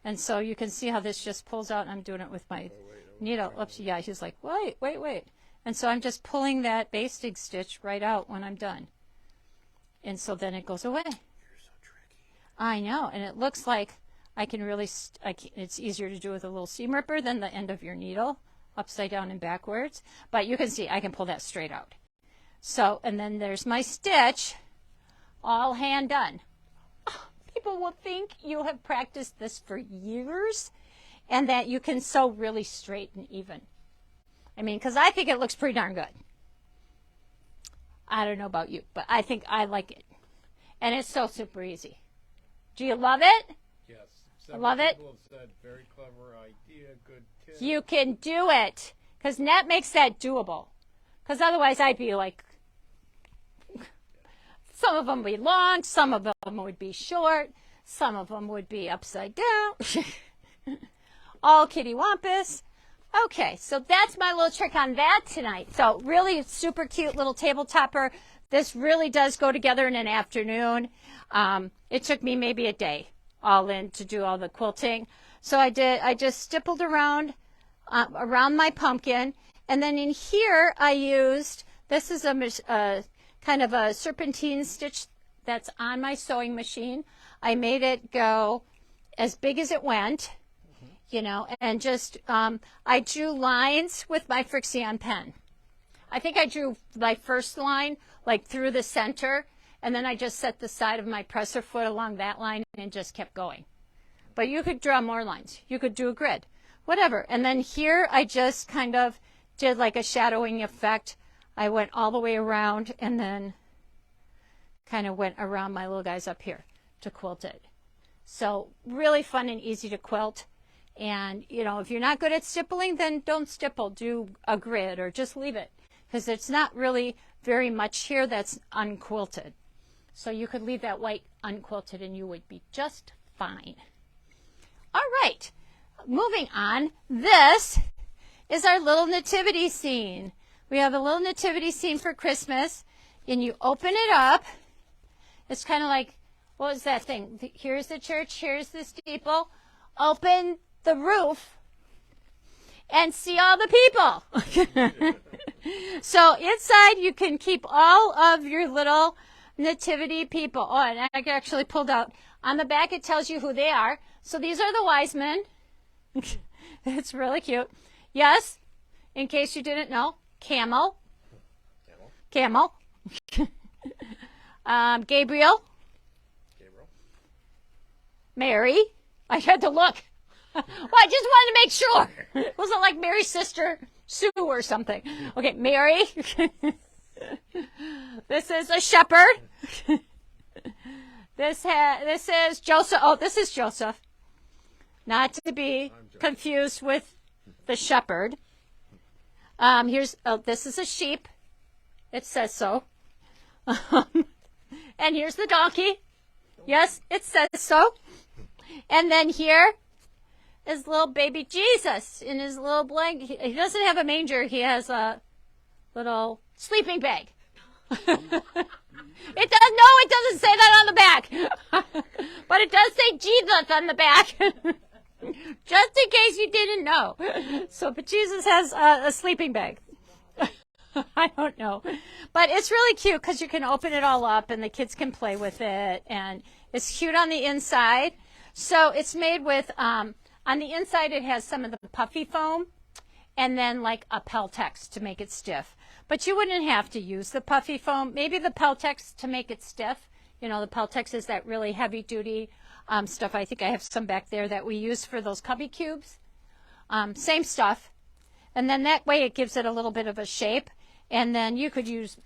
And so you can see how this just pulls out. I'm doing it with my needle. Oops, yeah, he's like, wait. And so I'm just pulling that basting stitch right out when I'm done. And so then it goes away. You're so tricky. I know, and it looks like I can really, it's easier to do with a little seam ripper than the end of your needle, upside down and backwards. But you can see I can pull that straight out. So, and then there's my stitch, all hand done. Oh, people will think you have practiced this for years and that you can sew really straight and even. I mean, because I think it looks pretty darn good. I don't know about you, but I think I like it. And it's so super easy. Do you love it? Yes. I love it. People have said, very clever idea, good tip. You can do it. Because net makes that doable. Because otherwise I'd be like, some of them would be long, some of them would be short, some of them would be upside down. All kittywampus. Okay, so that's my little trick on that tonight. So really super cute little table topper. This really does go together in an afternoon. It took me maybe a day all in to do all the quilting. So I just stippled around my pumpkin. And then in here I used, this is a kind of a serpentine stitch that's on my sewing machine. I made it go as big as it went. You know, and just, I drew lines with my Frixion pen. I think I drew my first line, like through the center, and then I just set the side of my presser foot along that line and just kept going. But you could draw more lines. You could do a grid, whatever. And then here I just kind of did like a shadowing effect. I went all the way around and then kind of went around my little guys up here to quilt it. So really fun and easy to quilt. And, you know, if you're not good at stippling, then don't stipple. Do a grid or just leave it. Because it's not really very much here that's unquilted. So you could leave that white unquilted and you would be just fine. All right. Moving on. This is our little nativity scene. We have a little nativity scene for Christmas. And you open it up. It's kind of like, what was that thing? Here's the church. Here's the steeple. Open the roof and see all the people. So inside you can keep all of your little nativity people. Oh, and I actually pulled out on the back, it tells you who they are. So these are the wise men. It's really cute. Yes, in case you didn't know, camel. Gabriel. Mary. I had to look. Well, I just wanted to make sure. It wasn't like Mary's sister, Sue or something. Okay, Mary. This is a shepherd. This is Joseph. Oh, this is Joseph. Not to be confused with the shepherd. This is a sheep. It says so. And here's the donkey. Yes, it says so. And then here is little baby Jesus in his little blanket. He doesn't have a manger. He has a little sleeping bag. It doesn't say that on the back. But it does say Jesus on the back. Just in case you didn't know. So, but Jesus has a sleeping bag. I don't know. But it's really cute because you can open it all up and the kids can play with it. And it's cute on the inside. So it's made with, on the inside it has some of the puffy foam and then like a Peltex to make it stiff. But you wouldn't have to use the puffy foam. Maybe the Peltex to make it stiff. You know, the Peltex is that really heavy duty stuff. I think I have some back there that we use for those cubby cubes. Same stuff. And then that way it gives it a little bit of a shape. And then you could use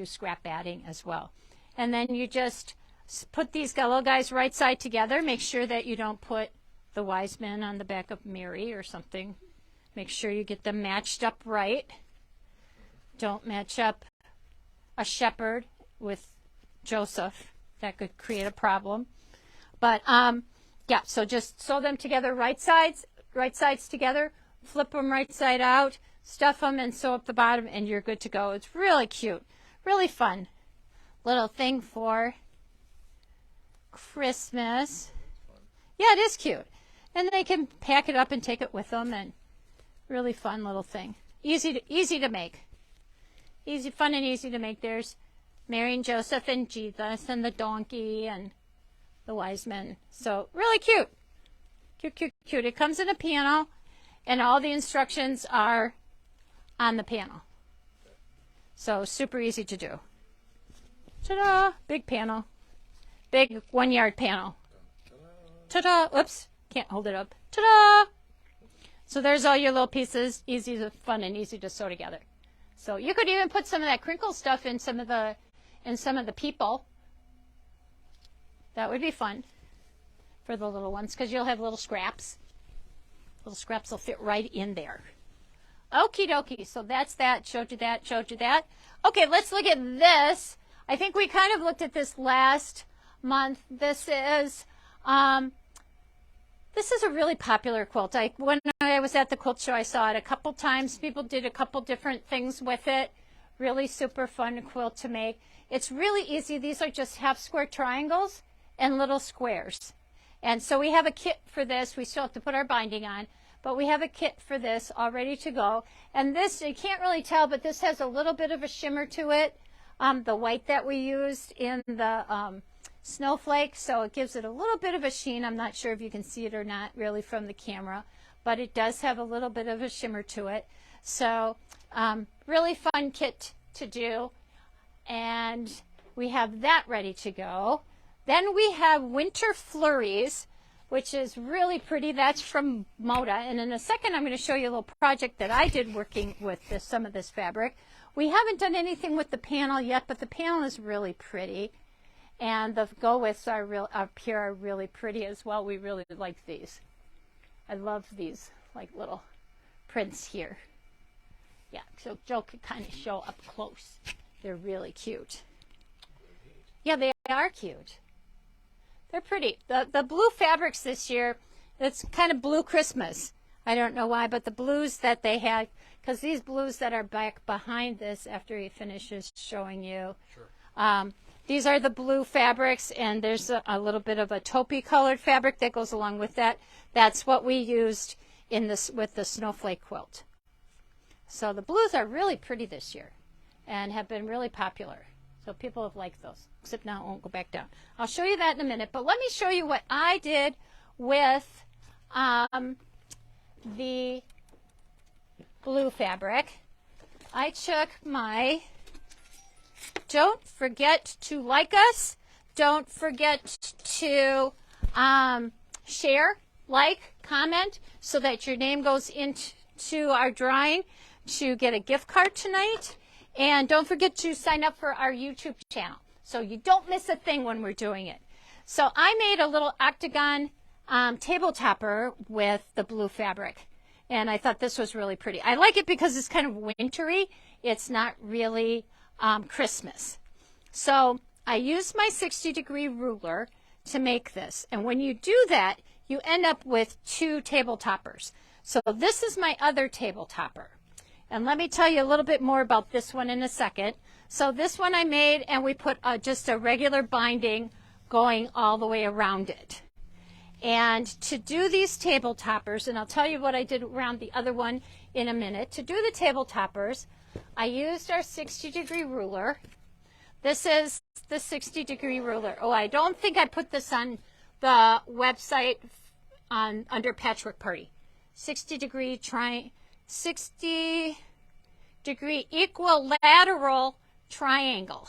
scrap batting as well. And then you just put these little guys right side together. Make sure that you don't put the wise men on the back of Mary or something. Make sure you get them matched up right. Don't match up a shepherd with Joseph. That could create a problem. But yeah, so just sew them together right sides together. Flip them right side out. Stuff them and sew up the bottom and you're good to go. It's really cute. Really fun little thing for Christmas. Yeah, it is cute. And they can pack it up and take it with them, and really fun little thing. Easy to make. Fun and easy to make. There's Mary and Joseph and Jesus and the donkey and the wise men. So really cute. Cute, cute, cute. It comes in a panel, and all the instructions are on the panel. So super easy to do. Ta-da! Big panel. Big 1 yard panel. Ta-da! Oops. Can't hold it up. Ta-da! So there's all your little pieces. Easy to fun and easy to sew together. So you could even put some of that crinkle stuff in some of the people. That would be fun for the little ones because you'll have little scraps. Little scraps will fit right in there. Okie dokie. So that's that. Showed you that. Showed you that. Okay, let's look at this. I think we kind of looked at this last month. This is a really popular quilt. When I was at the quilt show, I saw it a couple times. People did a couple different things with it. Really super fun quilt to make. It's really easy. These are just half square triangles and little squares. And so we have a kit for this. We still have to put our binding on, but we have a kit for this all ready to go. And this, you can't really tell, but this has a little bit of a shimmer to it. The white that we used in the snowflake, so it gives it a little bit of a sheen. I'm not sure if you can see it or not really from the camera, but it does have a little bit of a shimmer to it. So really fun kit to do, and we have that ready to go. Then we have Winter Flurries, which is really pretty. That's from Moda, and in a second I'm going to show you a little project that I did working with some of this fabric. We haven't done anything with the panel yet, but the panel is really pretty. And the go-withs up here are really pretty as well. We really like these. I love these like little prints here. Yeah, so Joe could kind of show up close. They're really cute. Yeah, they are cute. They're pretty. The blue fabrics this year, it's kind of blue Christmas. I don't know why, but the blues that they had, because these blues that are back behind this after he finishes showing you. Sure. These are the blue fabrics, and there's a little bit of a taupey colored fabric that goes along with that. That's what we used in this with the snowflake quilt. So the blues are really pretty this year and have been really popular. So people have liked those, except now it won't go back down. I'll show you that in a minute, but let me show you what I did with the blue fabric. I took my... Don't forget to like us. Don't forget to share, like, comment, so that your name goes into our drawing to get a gift card tonight. And don't forget to sign up for our YouTube channel so you don't miss a thing when we're doing it. So I made a little octagon table topper with the blue fabric. And I thought this was really pretty. I like it because it's kind of wintry. It's not really Christmas. So I used my 60-degree ruler to make this. And when you do that, you end up with 2 table toppers. So this is my other table topper. And let me tell you a little bit more about this one in a second. So this one I made, and we put just a regular binding going all the way around it. And to do these table toppers, and I'll tell you what I did around the other one in a minute. To do the table toppers, I used our 60-degree ruler. This is the 60-degree ruler. Oh, I don't think I put this on the website under Patchwork Party. 60-degree 60-degree equilateral triangle.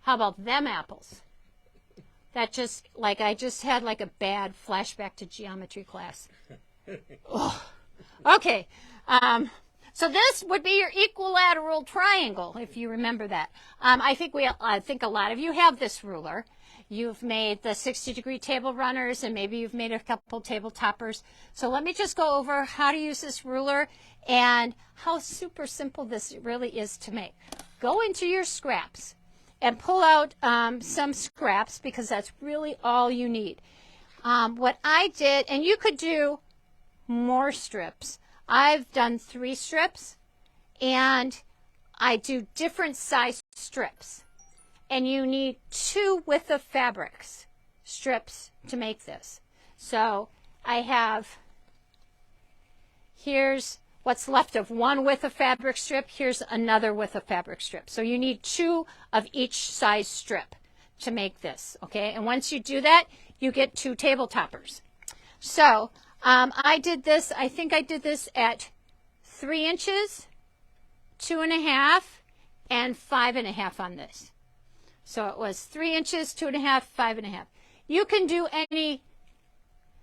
How about them apples? That just, like, I just had like a bad flashback to geometry class. Oh. Okay. So this would be your equilateral triangle, if you remember that. I think a lot of you have this ruler. You've made the 60-degree table runners, and maybe you've made a couple table toppers. So let me just go over how to use this ruler and how super simple this really is to make. Go into your scraps and pull out some scraps, because that's really all you need. What I did, and you could do more strips. I've done 3 strips, and I do different size strips. And you need 2 width of fabrics strips to make this. So I have, here's what's left of 1 width of fabric strip. Here's another width of fabric strip. So you need 2 of each size strip to make this, okay? And once you do that, you get 2 table toppers. So I did this, I think I did this at 3 inches, 2.5, and 5.5 on this. So it was 3 inches, 2.5, 5.5. You can do any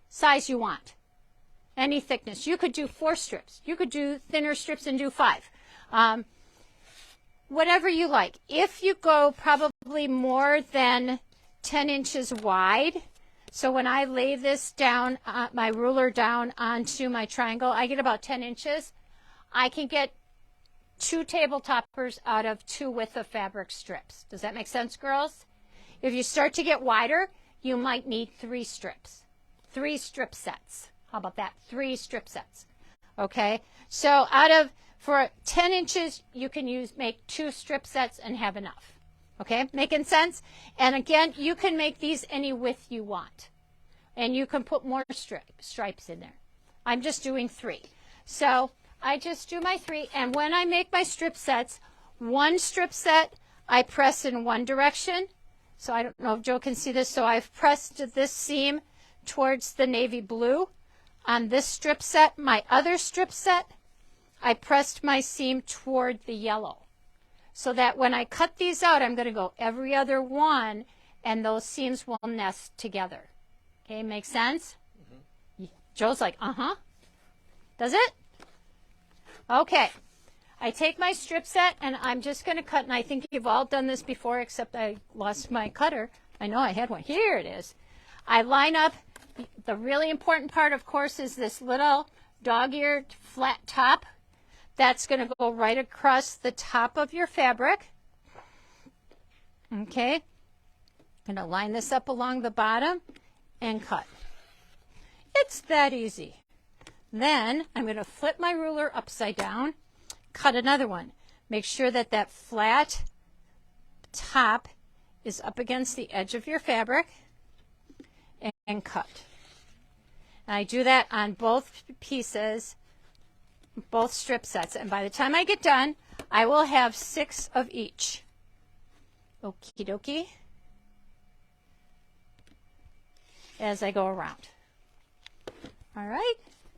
size you want, any thickness. You could do 4 strips. You could do thinner strips and do 5. Whatever you like. If you go probably more than 10 inches wide, so when I lay this down, my ruler down onto my triangle, I get about 10 inches. I can get 2 table toppers out of 2 width of fabric strips. Does that make sense, girls? If you start to get wider, you might need 3 strips. 3 strip sets. How about that? 3 strip sets. Okay? So for 10 inches, you can make 2 strip sets and have enough. Okay? Making sense? And again, you can make these any width you want. And you can put more stripes in there. I'm just doing 3. So I just do my 3. And when I make my strip sets, 1 strip set, I press in one direction. So I don't know if Joe can see this. So I've pressed this seam towards the navy blue. On this strip set, my other strip set, I pressed my seam toward the yellow. So that when I cut these out, I'm going to go every other one, and those seams will nest together. Okay, make sense? Mm-hmm. Joe's like, uh-huh. Does it? Okay. I take my strip set, and I'm just going to cut, and I think you've all done this before, except I lost my cutter. I know I had one. Here it is. I line up. The really important part, of course, is this little dog-eared flat top. That's going to go right across the top of your fabric. Okay. I'm going to line this up along the bottom and cut. It's that easy. Then I'm going to flip my ruler upside down, cut another one. Make sure that that flat top is up against the edge of your fabric and cut. And I do that on both pieces, both strip sets. And by the time I get done, I will have 6 of each. Okie dokie. As I go around. All right.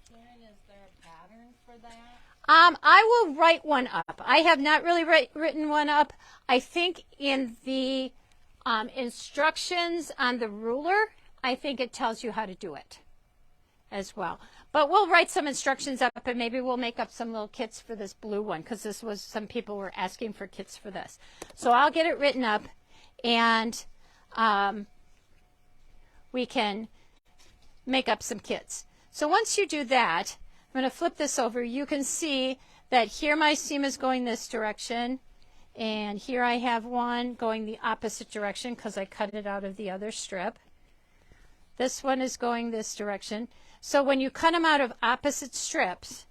Karin, is there a pattern for that? I will write one up. I have not really written one up. I think in the instructions on the ruler, I think it tells you how to do it as well. But we'll write some instructions up, and maybe we'll make up some little kits for this blue one, because this was, some people were asking for kits for this. So I'll get it written up, and we can make up some kits. So once you do that, I'm going to flip this over. You can see that here my seam is going this direction, and here I have one going the opposite direction because I cut it out of the other strip. This one is going this direction. So when you cut them out of opposite strips,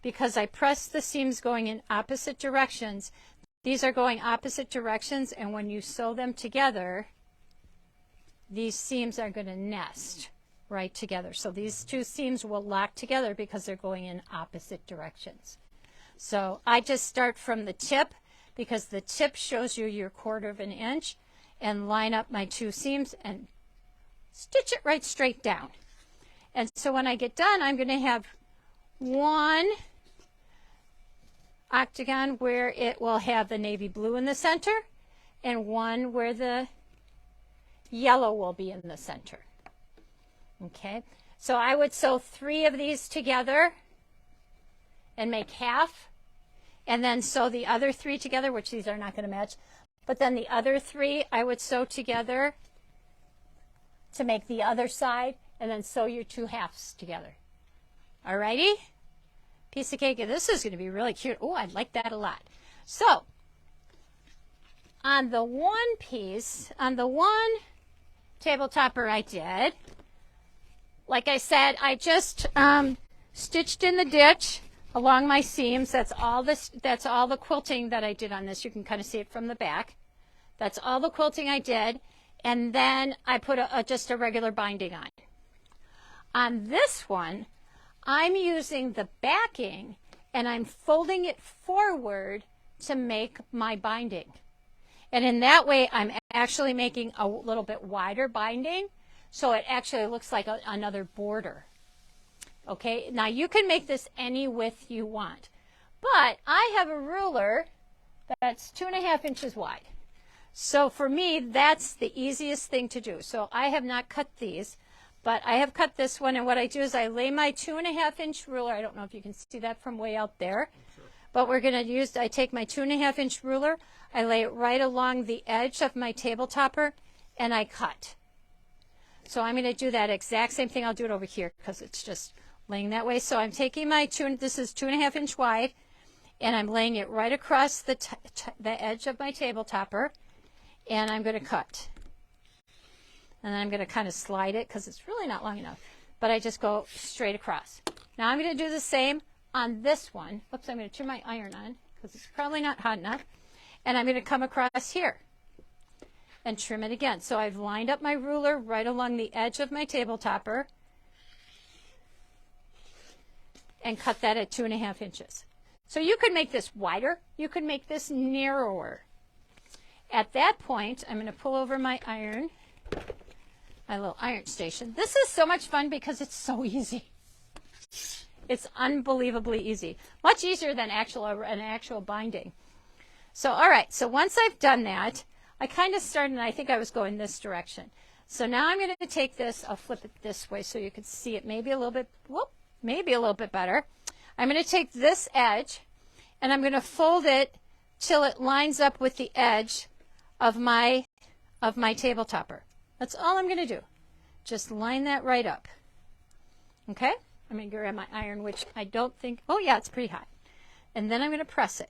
because I press the seams going in opposite directions, these are going opposite directions, and when you sew them together, these seams are going to nest right together. So these 2 seams will lock together because they're going in opposite directions. So I just start from the tip, because the tip shows you your 1/4 of an inch, and line up my 2 seams and stitch it right straight down. And so when I get done, I'm going to have one octagon where it will have the navy blue in the center, and one where the yellow will be in the center. Okay, so I would sew 3 of these together and make half, and then sew the other 3 together, which these are not going to match, but then the other 3 I would sew together to make the other side, and then sew your 2 halves together. Alrighty? Piece of cake. This is going to be really cute. Oh, I like that a lot. So, on the one piece, on the one table topper I did, like I said, I just stitched in the ditch along my seams. That's all the quilting that I did on this. You can kind of see it from the back. That's all the quilting I did. And then I put just a regular binding on. On this one, I'm using the backing, and I'm folding it forward to make my binding. And in that way, I'm actually making a little bit wider binding, so it actually looks like another border. Okay, now you can make this any width you want, but I have a ruler that's 2.5 inches wide. So for me, that's the easiest thing to do. So I have not cut these, but I have cut this one, and what I do is I lay my 2.5 inch ruler. I don't know if you can see that from way out there, but we're going to use, I take my 2.5 inch ruler, I lay it right along the edge of my table topper, and I cut. So I'm going to do that exact same thing. I'll do it over here because it's just laying that way. So I'm taking my this is 2.5 inch wide, and I'm laying it right across the edge of my table topper, and I'm going to cut. And then I'm going to kind of slide it because it's really not long enough, but I just go straight across. Now I'm going to do the same on this one. Oops, I'm going to turn my iron on because it's probably not hot enough. And I'm going to come across here and trim it again. So I've lined up my ruler right along the edge of my table topper and cut that at 2.5 inches. So you could make this wider. You could make this narrower. At that point, I'm going to pull over my iron, my little iron station. This is so much fun because it's so easy. It's unbelievably easy. Much easier than an actual binding. So, all right. So once I've done that, I kind of started, and I think I was going this direction. So now I'm going to take this. I'll flip it this way so you can see it maybe a little bit, maybe a little bit better. I'm going to take this edge, and I'm going to fold it till it lines up with the edge of my table topper. That's all I'm going to do. Just line that right up. Okay? I'm going to grab my iron, which I don't think, oh yeah, it's pretty hot. And then I'm going to press it.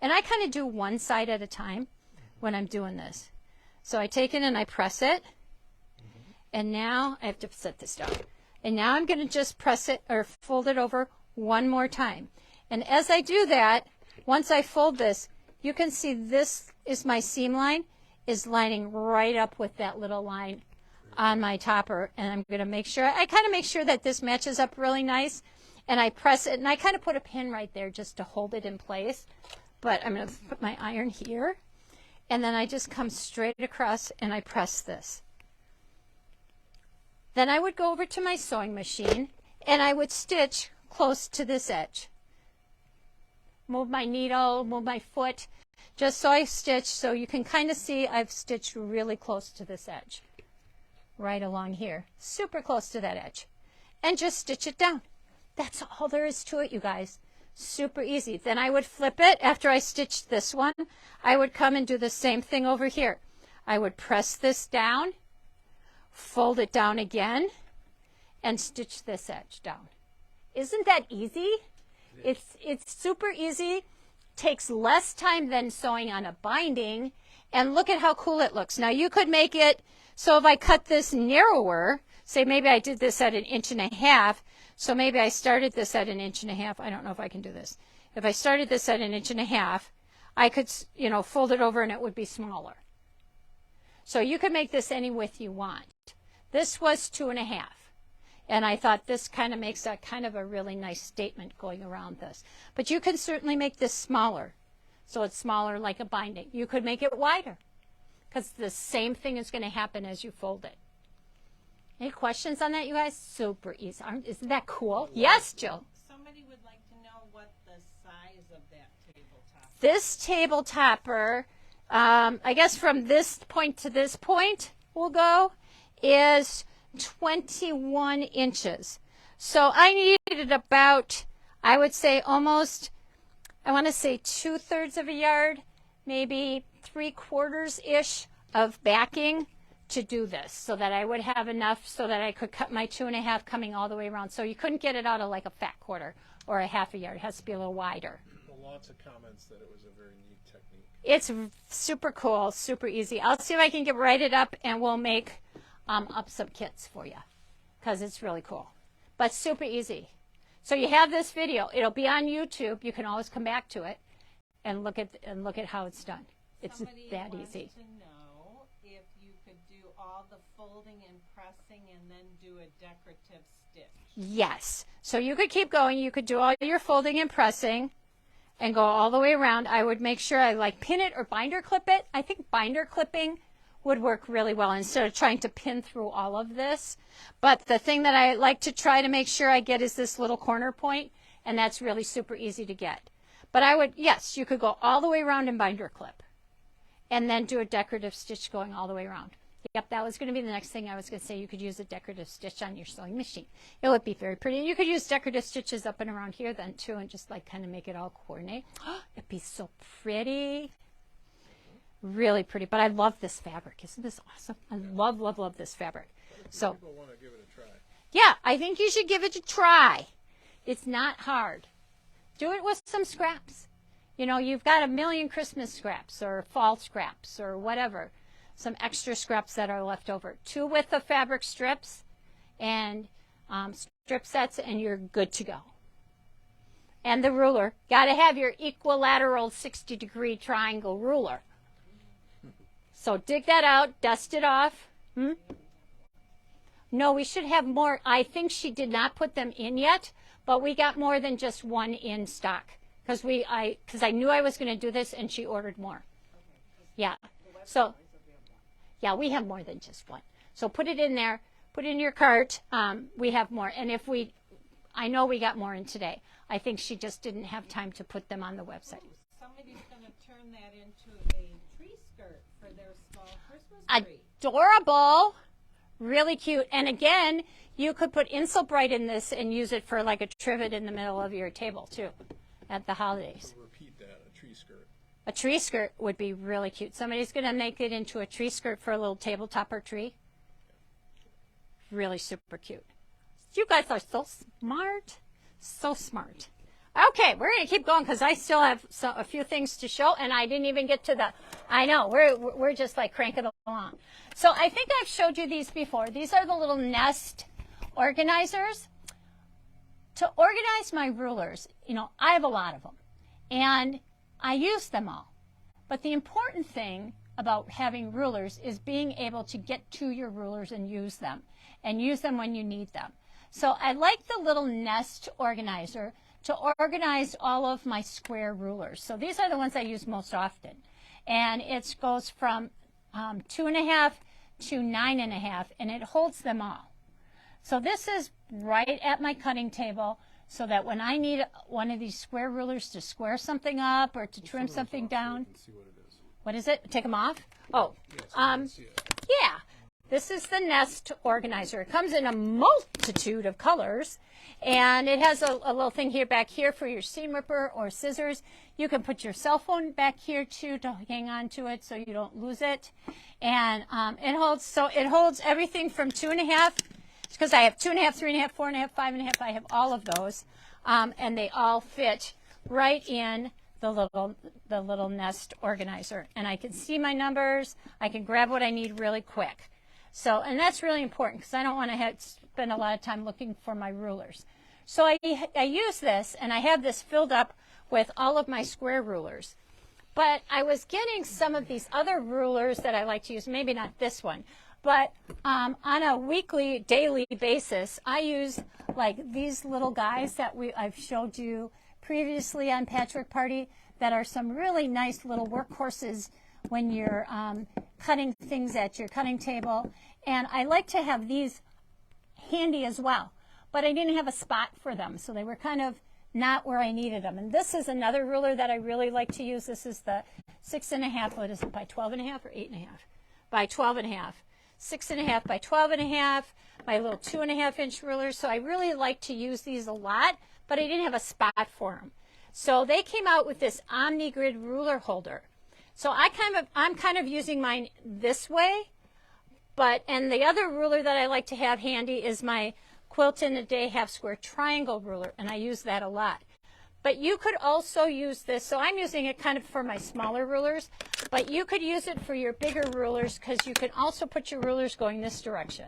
And I kind of do one side at a time when I'm doing this. So I take it and I press it. And now I have to set this down. And now I'm going to just press it or fold it over one more time. And as I do that, once I fold this, you can see this is my seam line is lining right up with that little line on my topper. And I'm going to make sure, I kind of make sure that this matches up really nice. And I press it, and I kind of put a pin right there just to hold it in place. But I'm going to put my iron here. And then I just come straight across and I press this. Then I would go over to my sewing machine and I would stitch close to this edge. Move my needle, move my foot, just so I stitch so you can kind of see I've stitched really close to this edge. Right along here, super close to that edge. And just stitch it down. That's all there is to it, you guys. Super easy. Then I would flip it after I stitched this one. I would come and do the same thing over here. I would press this down, fold it down again, and stitch this edge down. Isn't that easy? It's super easy. Takes less time than sewing on a binding. And look at how cool it looks. Now you could make it so if I cut this narrower, say maybe I did this at 1.5 inches, so maybe I started this at 1.5 inches. I don't know if I can do this. If I started this at 1.5 inches, I could, fold it over and it would be smaller. So you could make this any width you want. This was 2.5. And I thought this kind of makes a kind of a really nice statement going around this. But you can certainly make this smaller. So it's smaller like a binding. You could make it wider because the same thing is going to happen as you fold it. Any questions on that, you guys? Super easy. Isn't that cool? Yes, Jill. Somebody would like to know what the size of that tabletop is. This table topper, I guess from this point to this point, we'll go, is 21 inches. So I needed about, I would say almost, I want to say 2/3 of a yard, maybe 3/4-ish of backing to do this so that I would have enough so that I could cut my 2.5 coming all the way around. So you couldn't get it out of like a fat quarter or a half a yard. It has to be a little wider. Well, lots of comments that it was a very neat technique. It's super cool, super easy. I'll see if I can write it up and we'll make up some kits for you because it's really cool. But super easy. So you have this video. It'll be on YouTube. You can always come back to it and look at how it's done. It's Somebody that wants easy. to know if you could do all the folding and pressing and then do a decorative stitch. Yes. So you could keep going. You could do all your folding and pressing. and go all the way around. I would make sure I like pin it or binder clip it. I think binder clipping would work really well instead of trying to pin through all of this. But the thing that I like to try to make sure I get is this little corner point, and that's really super easy to get. But I would, yes, you could go all the way around and binder clip and then do a decorative stitch going all the way around. Yep, that was going to be the next thing I was going to say. You could use a decorative stitch on your sewing machine. It would be very pretty. You could use decorative stitches up and around here then too, and just like kind of make it all coordinate. It'd be so pretty. Really pretty. But I love this fabric. Isn't this awesome? I love, love, love this fabric. So People want to give it a try. yeah, I think you should give it a try. It's not hard. Do it with some scraps. You know, you've got a million Christmas scraps or fall scraps or whatever. Some extra scraps that are left over. 2 width of fabric strips and strip sets, and you're good to go. And the ruler. Got to have your equilateral 60-degree triangle ruler. So dig that out, dust it off. No, we should have more. I think she did not put them in yet, but we got more than just one in stock because I knew I was going to do this, and she ordered more. Yeah. So yeah, we have more than just one. So put it in there, put it in your cart. We have more. And I know we got more in today. I think she just didn't have time to put them on the website. Somebody's going to turn that into a tree skirt for their small Christmas tree. Adorable. Really cute. And again, you could put Insulbrite in this and use it for like a trivet in the middle of your table too at the holidays. So repeat that, a tree skirt. A tree skirt would be really cute. Somebody's going to make it into a tree skirt for a little tabletop or tree. Really super cute. You guys are so smart. So smart. Okay, we're going to keep going because I still have a few things to show, and I didn't even get to the, I know, we're just like cranking along. So I think I've showed you these before. These are the little nest organizers. To organize my rulers, you know, I have a lot of them, and I use them all. But the important thing about having rulers is being able to get to your rulers and use them when you need them. So I like the little nest organizer to organize all of my square rulers. So these are the ones I use most often. And it goes from 2.5 to 9.5, and it holds them all. So this is right at my cutting table, so that when I need one of these square rulers to square something up or to trim something down. See what it is. What is it? Take them off? Oh, yeah. This is the nest organizer. It comes in a multitude of colors, and it has a little thing here back here for your seam ripper or scissors. You can put your cell phone back here too to hang on to it so you don't lose it. And it holds everything from 2.5, because I have 2.5, 3.5, 4.5, 5.5. I have all of those, and they all fit right in the little nest organizer. And I can see my numbers. I can grab what I need really quick. So, and that's really important because I don't want to spend a lot of time looking for my rulers. So I use this, and I have this filled up with all of my square rulers. But I was getting some of these other rulers that I like to use, maybe not this one, but on a weekly, daily basis, I use like these little guys that I've showed you previously on Patchwork Party that are some really nice little workhorses when you're cutting things at your cutting table. And I like to have these handy as well, but I didn't have a spot for them, so they were kind of not where I needed them. And this is another ruler that I really like to use. This is the 6.5, what is it, by 12.5 or 8.5? By 12.5. 6.5 by 12.5, my little 2.5-inch rulers. So I really like to use these a lot, but I didn't have a spot for them. So they came out with this OmniGrid ruler holder. So I'm kind of using mine this way, and the other ruler that I like to have handy is my Quilt in a Day half square triangle ruler, and I use that a lot. But you could also use this, so I'm using it kind of for my smaller rulers, but you could use it for your bigger rulers because you can also put your rulers going this direction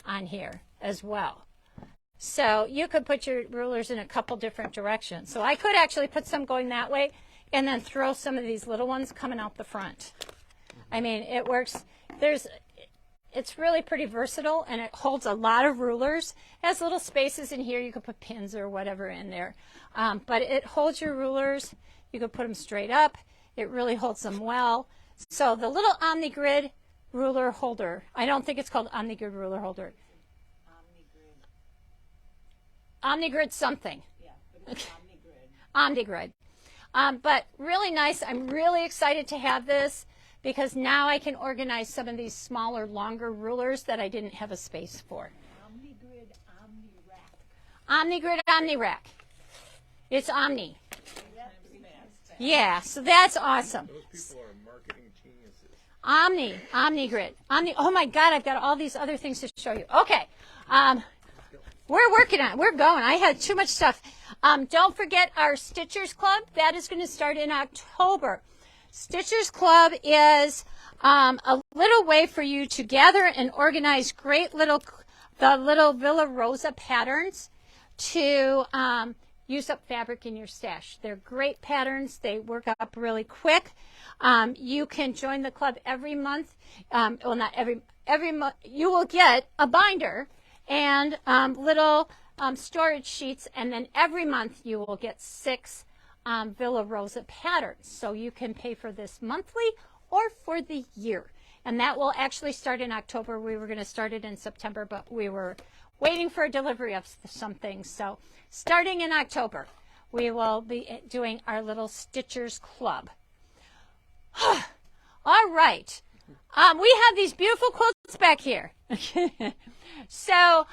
on here as well. So you could put your rulers in a couple different directions. So I could actually put some going that way and then throw some of these little ones coming out the front. I mean, it works. it's really pretty versatile, and it holds a lot of rulers. It has little spaces in here. You could put pins or whatever in there. But it holds your rulers. You could put them straight up. It really holds them well. So the little OmniGrid ruler holder, I don't think it's called OmniGrid ruler holder. OmniGrid something. Yeah, but it's OmniGrid. OmniGrid. But really nice. I'm really excited to have this because now I can organize some of these smaller, longer rulers that I didn't have a space for. OmniGrid OmniGrid OmniRack. It's Omni. That's fast. Yeah, so that's awesome. Those people are marketing geniuses. OmniGrid. Oh my God, I've got all these other things to show you. Okay. We're working on it. We're going. I had too much stuff. Don't forget our Stitchers Club. That is going to start in October. Stitchers Club is a little way for you to gather and organize the little Villa Rosa patterns to use up fabric in your stash. They're great patterns. They work up really quick. You can join the club every month. Well, not every month. You will get a binder and little storage sheets, and then every month you will get 6 Villa Rosa patterns. So you can pay for this monthly or for the year. And that will actually start in October. We were going to start it in September, but we were waiting for a delivery of some things. So starting in October, we will be doing our little Stitchers Club. All right. We have these beautiful quilts back here. So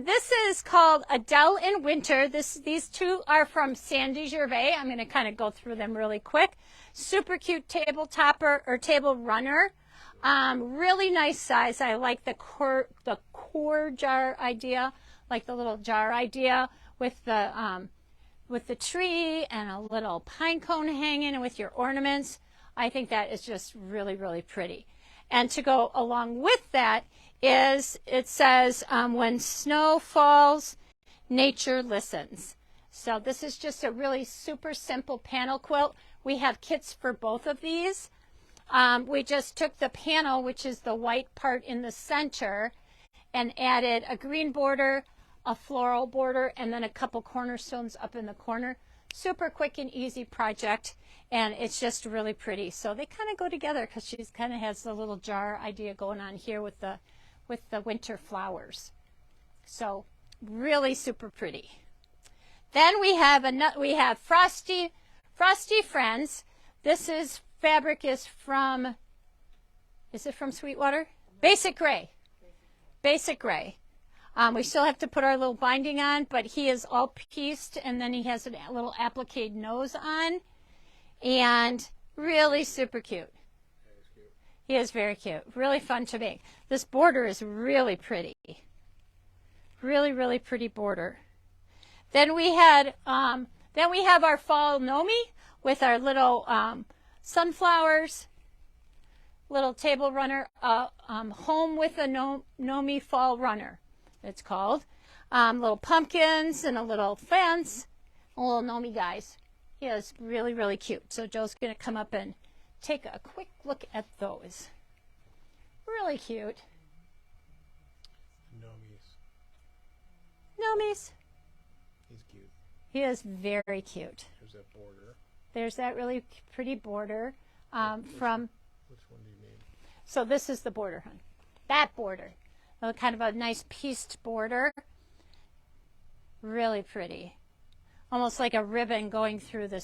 this is called Adele in Winter. These two are from Sandy Gervais. I'm going to kind of go through them really quick. Super cute table topper or table runner. Really nice size. I like the core jar idea, like the little jar idea with the tree and a little pine cone hanging with your ornaments. I think that is just really, really pretty. And to go along with that is, it says, when snow falls, nature listens. So this is just a really super simple panel quilt. We have kits for both of these. We just took the panel, which is the white part in the center, and added a green border, a floral border, and then a couple cornerstones up in the corner. Super quick and easy project, and it's just really pretty. So they kind of go together because she kind of has the little jar idea going on here with the winter flowers. So really super pretty. Then we have Frosty Friends. This is fabric is it from Sweetwater? Basic Gray. Basic Gray. We still have to put our little binding on, but he is all pieced, and then he has a little applique nose on, and really super cute. He is very cute. Really fun to make. This border is really pretty. Really, really pretty border. Then we have our fall Nomi with our little sunflowers, little table runner, home with a Nomi fall runner, it's called. Little pumpkins and a little fence, a little Nomi guys. He is really, really cute. So Joe's going to come up and take a quick look at those. Really cute. Nomis. He's cute. He is very cute. There's that border. There's that really pretty border Which one do you mean? So this is the border, hon. That border. Kind of a nice pieced border. Really pretty. Almost like a ribbon going through the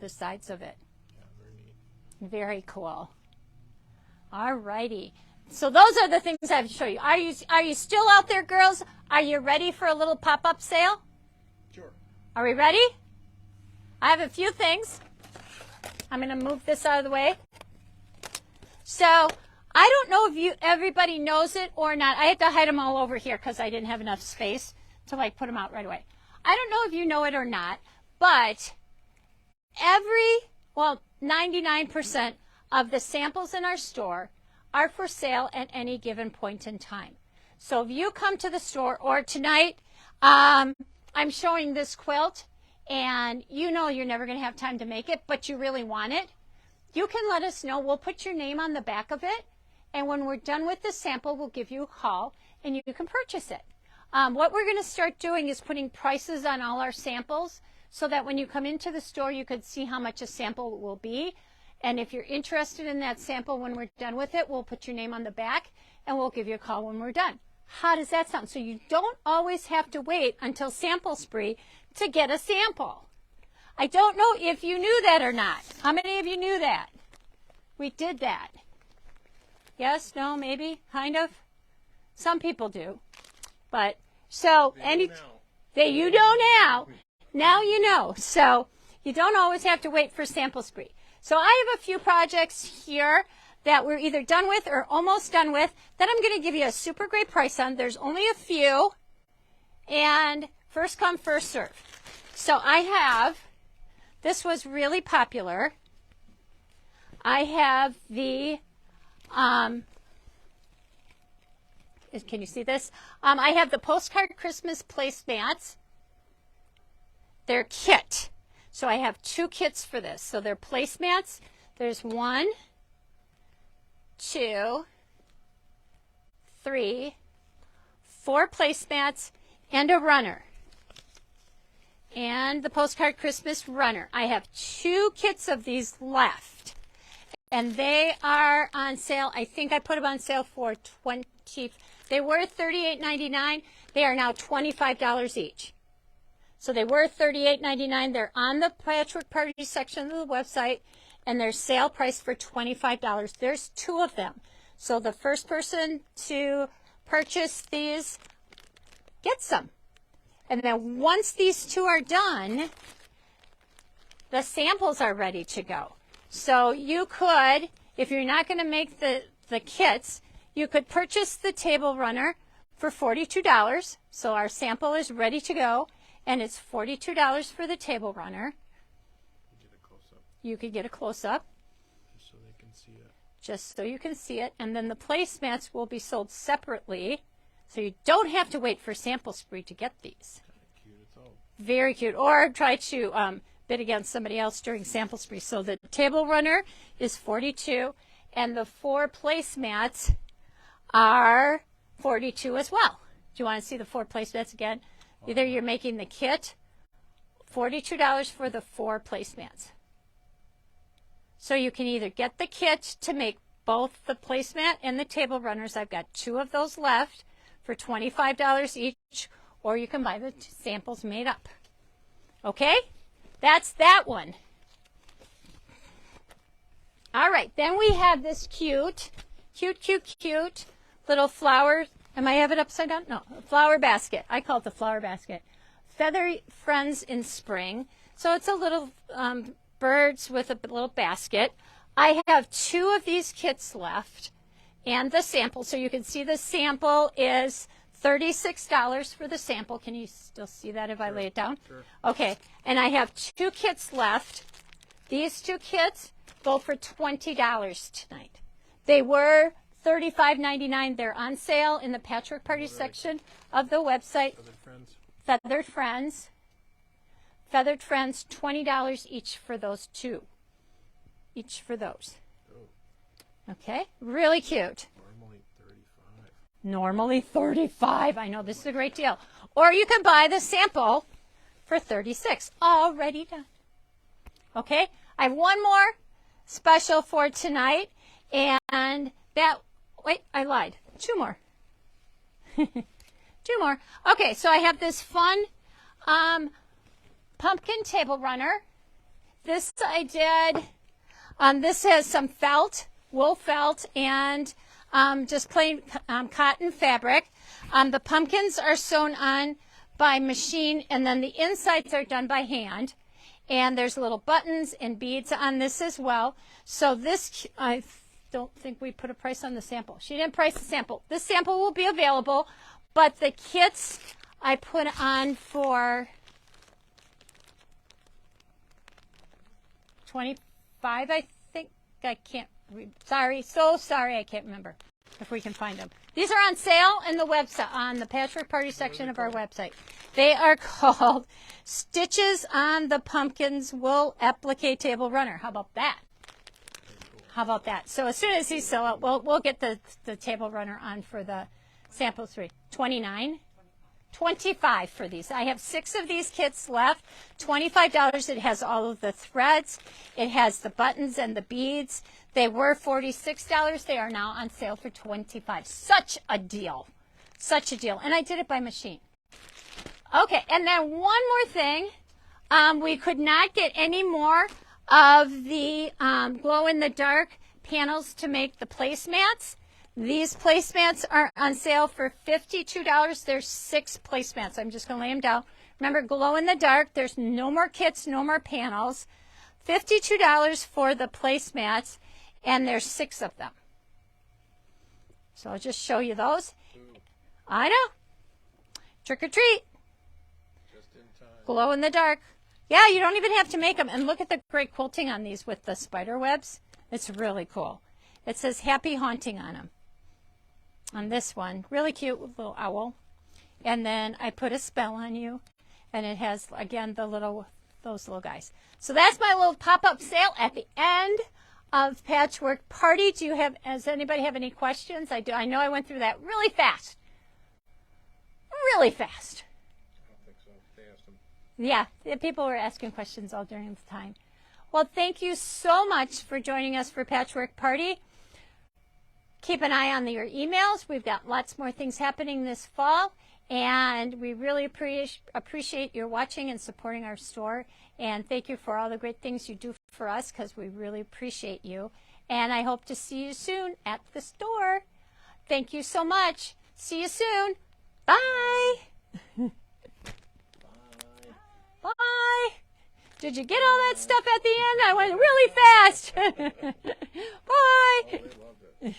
sides of it. Yeah, very neat. Very cool. All righty. So those are the things I have to show you. Are you still out there, girls? Are you ready for a little pop-up sale? Sure. Are we ready? I have a few things. I'm going to move this out of the way. So I don't know if everybody knows it or not. I had to hide them all over here because I didn't have enough space to put them out right away. I don't know if you know it or not, but 99% of the samples in our store are for sale at any given point in time. So if you come to the store, or tonight, I'm showing this quilt, and you know you're never going to have time to make it, but you really want it, you can let us know. We'll put your name on the back of it, And when we're done with the sample, we'll give you a call and you can purchase it. What we're going to start doing is putting prices on all our samples so that when you come into the store, you can see how much a sample will be. And if you're interested in that sample when we're done with it, we'll put your name on the back and we'll give you a call when we're done. How does that sound? So you don't always have to wait until sample spree to get a sample. I don't know if you knew that or not. How many of you knew that? We did that. Yes, no, maybe, kind of. Some people do. But so you know now. Now you know. So you don't always have to wait for sample spree. So I have a few projects here that we're either done with or almost done with that I'm going to give you a super great price on. There's only a few, and first come, first serve. So I have, this was really popular. I have the, can you see this? I have the postcard Christmas placemats. They're kit. So I have 2 kits for this. So they're placemats. There's 1, 2, 3, 4 placemats and a runner. And the postcard Christmas runner. I have 2 kits of these left. And they are on sale. I think I put them on sale for they were $38.99. They are now $25 each. So they were $38.99. They're on the Patchwork Party section of the website, and they're sale price for $25. There's 2 of them. So the first person to purchase these gets some. And then once these 2 are done, the samples are ready to go. So you could, if you're not going to make the kits, you could purchase the table runner for $42. So our sample is ready to go, and it's $42 for the table runner. You could get a close-up. Just so they can see it. Just so you can see it. And then the placemats will be sold separately, so you don't have to wait for sample spree to get these. Cute as all. Very cute. Or try to bid against somebody else during sample spree. So the table runner is $42, and the 4 placemats are $42 as well. Do you want to see the 4 placemats again? Either you're making the kit, $42 for the 4 placemats. So you can either get the kit to make both the placemat and the table runners. I've got 2 of those left for $25 each, or you can buy the samples made up. Okay? That's that one. All right, then we have this cute little flower. Am I have it upside down? No, flower basket. I call it the flower basket. Feather Friends in Spring. So it's a little birds with a little basket. I have 2 of these kits left and the sample. So you can see the sample is $36 for the sample. Can you still see that if I lay it down? Sure. Okay, and I have 2 kits left. These 2 kits go for $20 tonight. They were $35.99. They're on sale in the Patchwork Party section of the website. Feathered Friends. Feathered Friends, $20 each for those 2. Each for those. Oh. Okay, really cute. Normally $35. Normally $35. I know, this is a great deal. Or you can buy the sample for $36. Already done. Okay, I have one more special for tonight, and that, wait, I lied. 2 more. 2 more. Okay, so I have this fun pumpkin table runner. This I did, this has some felt, wool felt, and just plain cotton fabric. The pumpkins are sewn on by machine, and then the insides are done by hand. And there's little buttons and beads on this as well. So this, I don't think we put a price on the sample. She didn't price the sample. This sample will be available, but the kits I put on for $25, I think. I can't, sorry, so sorry, I can't remember if we can find them. These are on sale in the website, on the Patchwork Party section of our website. They are called Stitches on the Pumpkins Wool Applique Table Runner. How about that? How about that? So as soon as these sell out, we'll get the table runner on for the sample 3. 29? 25 for these. I have 6 of these kits left. $25. It has all of the threads. It has the buttons and the beads. They were $46. They are now on sale for $25. Such a deal. Such a deal. And I did it by machine. Okay, and then one more thing. We could not get any more of the glow-in-the-dark panels to make the placemats. These placemats are on sale for $52. There's 6 placemats. I'm just going to lay them down. Remember, glow-in-the-dark. There's no more kits, no more panels. $52 for the placemats, and there's 6 of them. So I'll just show you those. I know. Trick or treat. Just in time. Glow-in-the-dark. Yeah, you don't even have to make them. And look at the great quilting on these with the spider webs. It's really cool. It says Happy Haunting on them. On this one. Really cute with little owl. And then I put a spell on you. And it has, again, those little guys. So that's my little pop-up sale at the end of Patchwork Party. Does anybody have any questions? I know I went through that really fast. Really fast. I don't think so. They asked them. Yeah, people were asking questions all during the time. Well, thank you so much for joining us for Patchwork Party. Keep an eye on your emails. We've got lots more things happening this fall, and we really appreciate your watching and supporting our store. And thank you for all the great things you do for us, because we really appreciate you. And I hope to see you soon at the store. Thank you so much. See you soon. Bye. Bye. Bye. Did you get all that stuff at the end? I went really fast. Bye. Oh, they loved it.